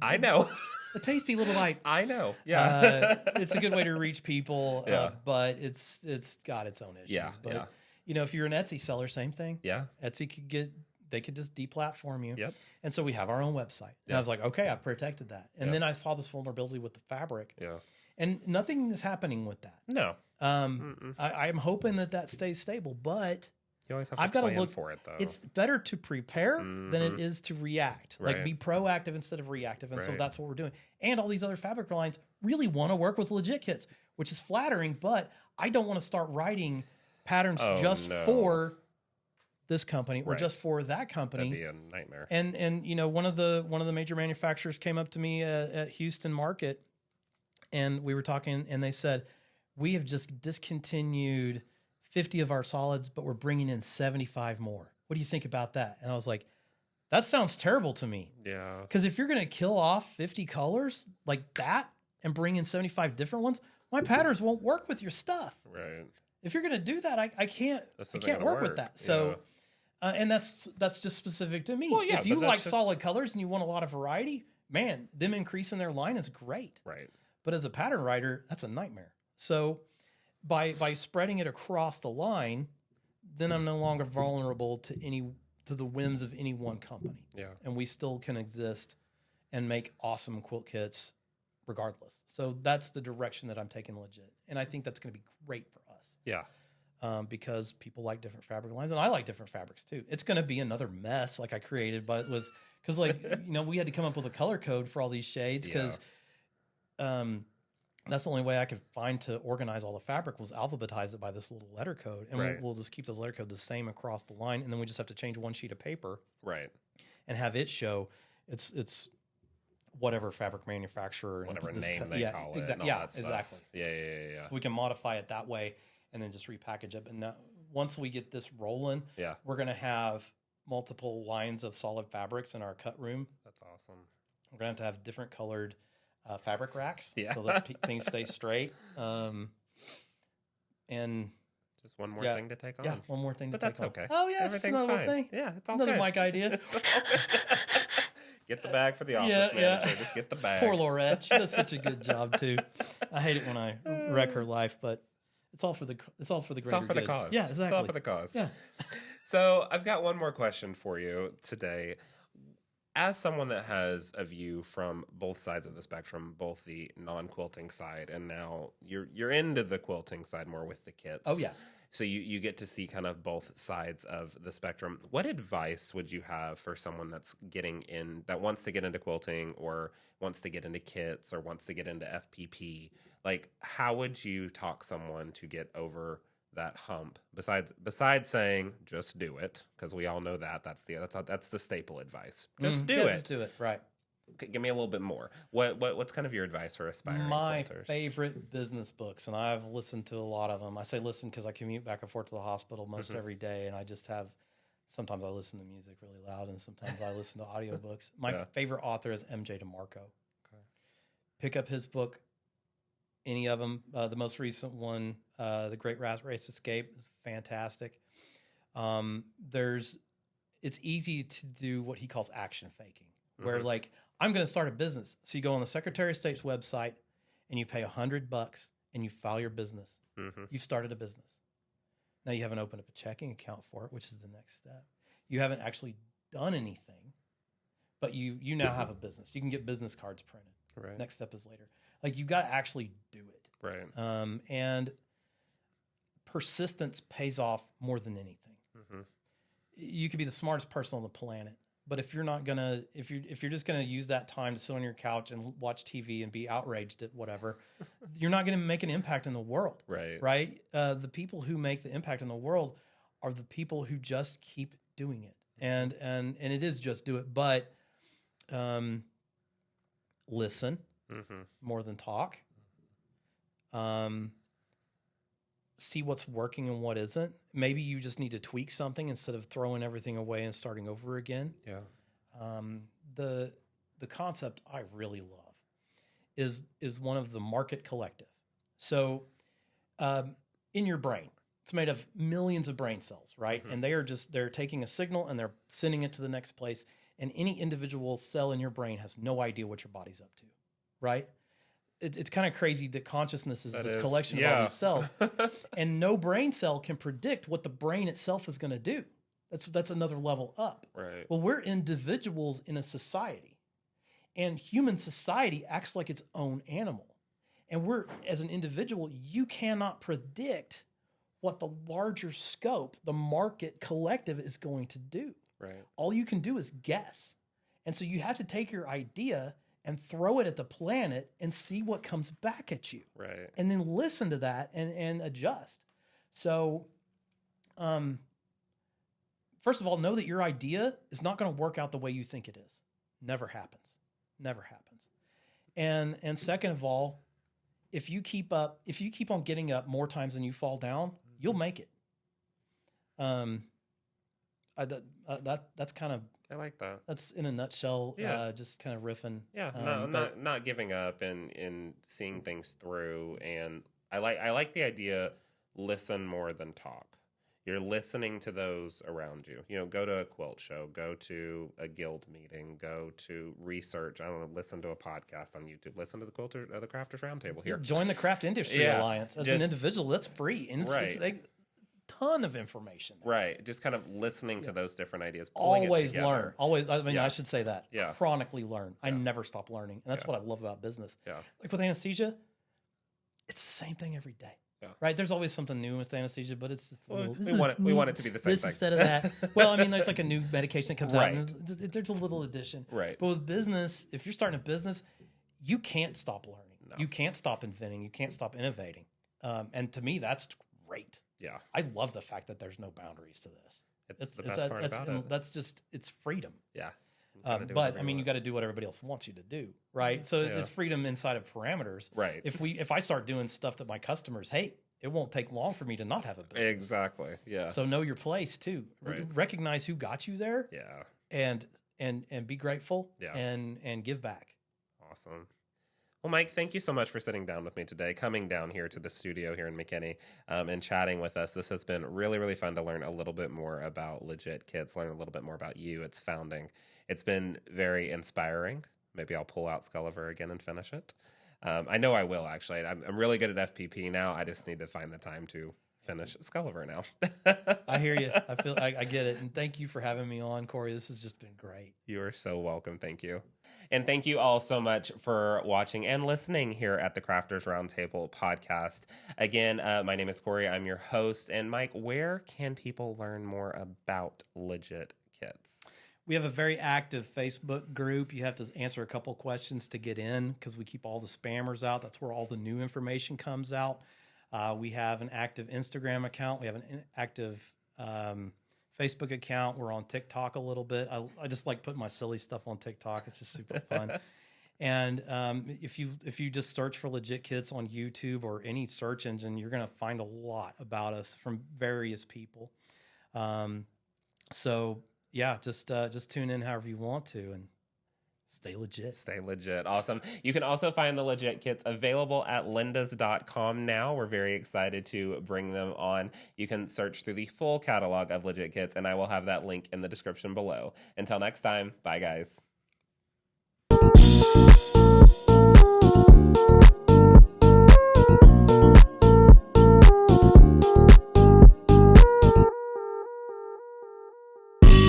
I know. A tasty little bite. I know. Yeah. It's a good way to reach people, but it's got its own issues. Yeah. But if you're an Etsy seller, same thing. Yeah. Etsy they could just deplatform you. Yep. And so we have our own website. And I was like, okay, I've protected that. And then I saw this vulnerability with the fabric. Yeah. And nothing is happening with that. No. I'm hoping that stays stable, but you always have to plan for it, though. It's better to prepare than it is to react. Right. Like, be proactive instead of reactive. And so that's what we're doing. And all these other fabric lines really want to work with Legit Kits, which is flattering, but I don't want to start writing patterns for this company or just for that company. That'd be a nightmare. And one of the major manufacturers came up to me at Houston Market, and we were talking, and they said, we have just discontinued 50 of our solids, but we're bringing in 75 more. What do you think about that? And I was like, that sounds terrible to me. Yeah. Because if you're going to kill off 50 colors like that and bring in 75 different ones, my patterns won't work with your stuff. Right. If you're going to do that, I can't work with that. So, and that's just specific to me. Well, if you like solid colors and you want a lot of variety, man, them increasing their line is great. Right. But as a pattern writer, that's a nightmare. So by spreading it across the line, then I'm no longer vulnerable to the whims of any one company. Yeah. And we still can exist and make awesome quilt kits regardless. So that's the direction that I'm taking Legit. And I think that's going to be great for us. Yeah. Because people like different fabric lines, and I like different fabrics too. It's going to be another mess like I created, but because we had to come up with a color code for all these shades because that's the only way I could find to organize all the fabric was alphabetize it by this little letter code. And we'll just keep those letter code the same across the line. And then we just have to change one sheet of paper. Right. And have it show it's whatever fabric manufacturer, and Whatever it's name they call it. And all that stuff. Exactly. Yeah. So we can modify it that way, and then just repackage it. But now, once we get this rolling, we're going to have multiple lines of solid fabrics in our cut room. That's awesome. We're going to have different colored fabric racks so that things stay straight. And just one more thing to take on. Yeah, one more thing to take on. But that's okay. Oh, yeah, it's another thing. Yeah, it's all another good. Mike idea. Get the bag for the office manager. Just get the bag. Poor Laurette. She does such a good job, too. I hate it when I wreck her life, but it's all for the greater good. It's all for the cause. Yeah, exactly. It's all for the cause. Yeah. So I've got one more question for you today. As someone that has a view from both sides of the spectrum, both the non-quilting side and now you're into the quilting side more with the kits. Oh, yeah. So you get to see kind of both sides of the spectrum. What advice would you have for someone that wants to get into quilting or wants to get into kits or wants to get into FPP? Like, how would you talk someone to get over that hump? Besides saying just do it, because we all know that's the staple advice. Just do it. Just do it. Right. Okay, give me a little bit more. What's kind of your advice for aspiring My quilters? favorite business books, and I've listened to a lot of them. I say listen because I commute back and forth to the hospital most every day, and I just have. Sometimes I listen to music really loud, and sometimes I listen to audiobooks. My favorite author is M.J. DeMarco. Okay. Pick up his book, any of them. The most recent one, The Great Rat Race Escape, is fantastic. It's easy to do what he calls action faking, where like, I'm going to start a business. So you go on the Secretary of State's website and you pay $100 and you file your business. You've started a business. Now you haven't opened up a checking account for it, which is the next step. You haven't actually done anything, but you now have a business. You can get business cards printed. Right. Next step is later. Like, you've got to actually do it. Right. And persistence pays off more than anything. You could be the smartest person on the planet, but if you're just gonna use that time to sit on your couch and watch TV and be outraged at whatever, you're not gonna make an impact in the world. Right. Right. The people who make the impact in the world are the people who just keep doing it, and it is just do it, but listen more than talk. See what's working and what isn't. Maybe you just need to tweak something instead of throwing everything away and starting over again. Yeah. The concept I really love is one of the market collective. So in your brain, it's made of millions of brain cells, right? And they're taking a signal and they're sending it to the next place. And any individual cell in your brain has no idea what your body's up to, right? It's kind of crazy that consciousness is this collection of all these cells, and no brain cell can predict what the brain itself is going to do. That's another level up. Right. Well, we're individuals in a society, and human society acts like its own animal. And as an individual, you cannot predict what the larger scope, the market collective, is going to do. Right. All you can do is guess. And so you have to take your idea and throw it at the planet and see what comes back at you. Right. And then listen to that and adjust. So, first of all, know that your idea is not going to work out the way you think it is. Never happens. Never happens. And second of all, if you keep on getting up more times than you fall down, you'll make it. That's kind of, I like that. That's in a nutshell. Just kind of riffing. Yeah, not giving up and seeing things through. And I like the idea. Listen more than talk. You're listening to those around you. You know, go to a quilt show, go to a guild meeting, go to research. I don't know, listen to a podcast on YouTube, listen to the Crafters Roundtable here. Join the Craft Industry Alliance as an individual. That's free, and it's ton of information. Right. Just kind of listening to those different ideas. Always learn. Always. I mean, I should say that. Yeah. Chronically learn. I never stop learning. And that's what I love about business. Yeah. Like with anesthesia, it's the same thing every day. Yeah. Right? There's always something new with anesthesia, but we want it to be the same thing. Instead of that. Well, I mean, there's like a new medication that comes out and there's a little addition. Right. But with business, if you're starting a business, you can't stop learning. No. You can't stop inventing. You can't stop innovating. And to me, that's great. Yeah. I love the fact that there's no boundaries to this. It's the best part about it. That's just, it's freedom. Yeah. But I mean, you got to do what everybody else wants you to do, right? So it's freedom inside of parameters. Right. If I start doing stuff that my customers hate, it won't take long for me to not have a business. Exactly. Yeah. So know your place too. Right. Recognize who got you there. Yeah. And be grateful. Yeah. And give back. Awesome. Well, Mike, thank you so much for sitting down with me today, coming down here to the studio here in McKinney, and chatting with us. This has been really, really fun to learn a little bit more about Legit Kits, learn a little bit more about you, its founding. It's been very inspiring. Maybe I'll pull out Sculliver again and finish it. I know I will, actually. I'm really good at FPP now. I just need to find the time to finish Sculliver now. I hear you. I get it. And thank you for having me on, Corey. This has just been great. You are so welcome. Thank you. And thank you all so much for watching and listening here at the Crafters Roundtable podcast. Again, my name is Corey. I'm your host. And Mike, where can people learn more about Legit Kits? We have a very active Facebook group. You have to answer a couple questions to get in because we keep all the spammers out. That's where all the new information comes out. We have an active Instagram account. We have an active Facebook account. We're on TikTok a little bit. I just like putting my silly stuff on TikTok. It's just super fun. And if you just search for Legit Kits on YouTube or any search engine, you're going to find a lot about us from various people. So yeah, just tune in however you want to and stay legit. Stay legit. Awesome. You can also find the Legit Kits available at lyndas.com now. We're very excited to bring them on. You can search through the full catalog of Legit Kits, and I will have that link in the description below. Until next time, bye guys.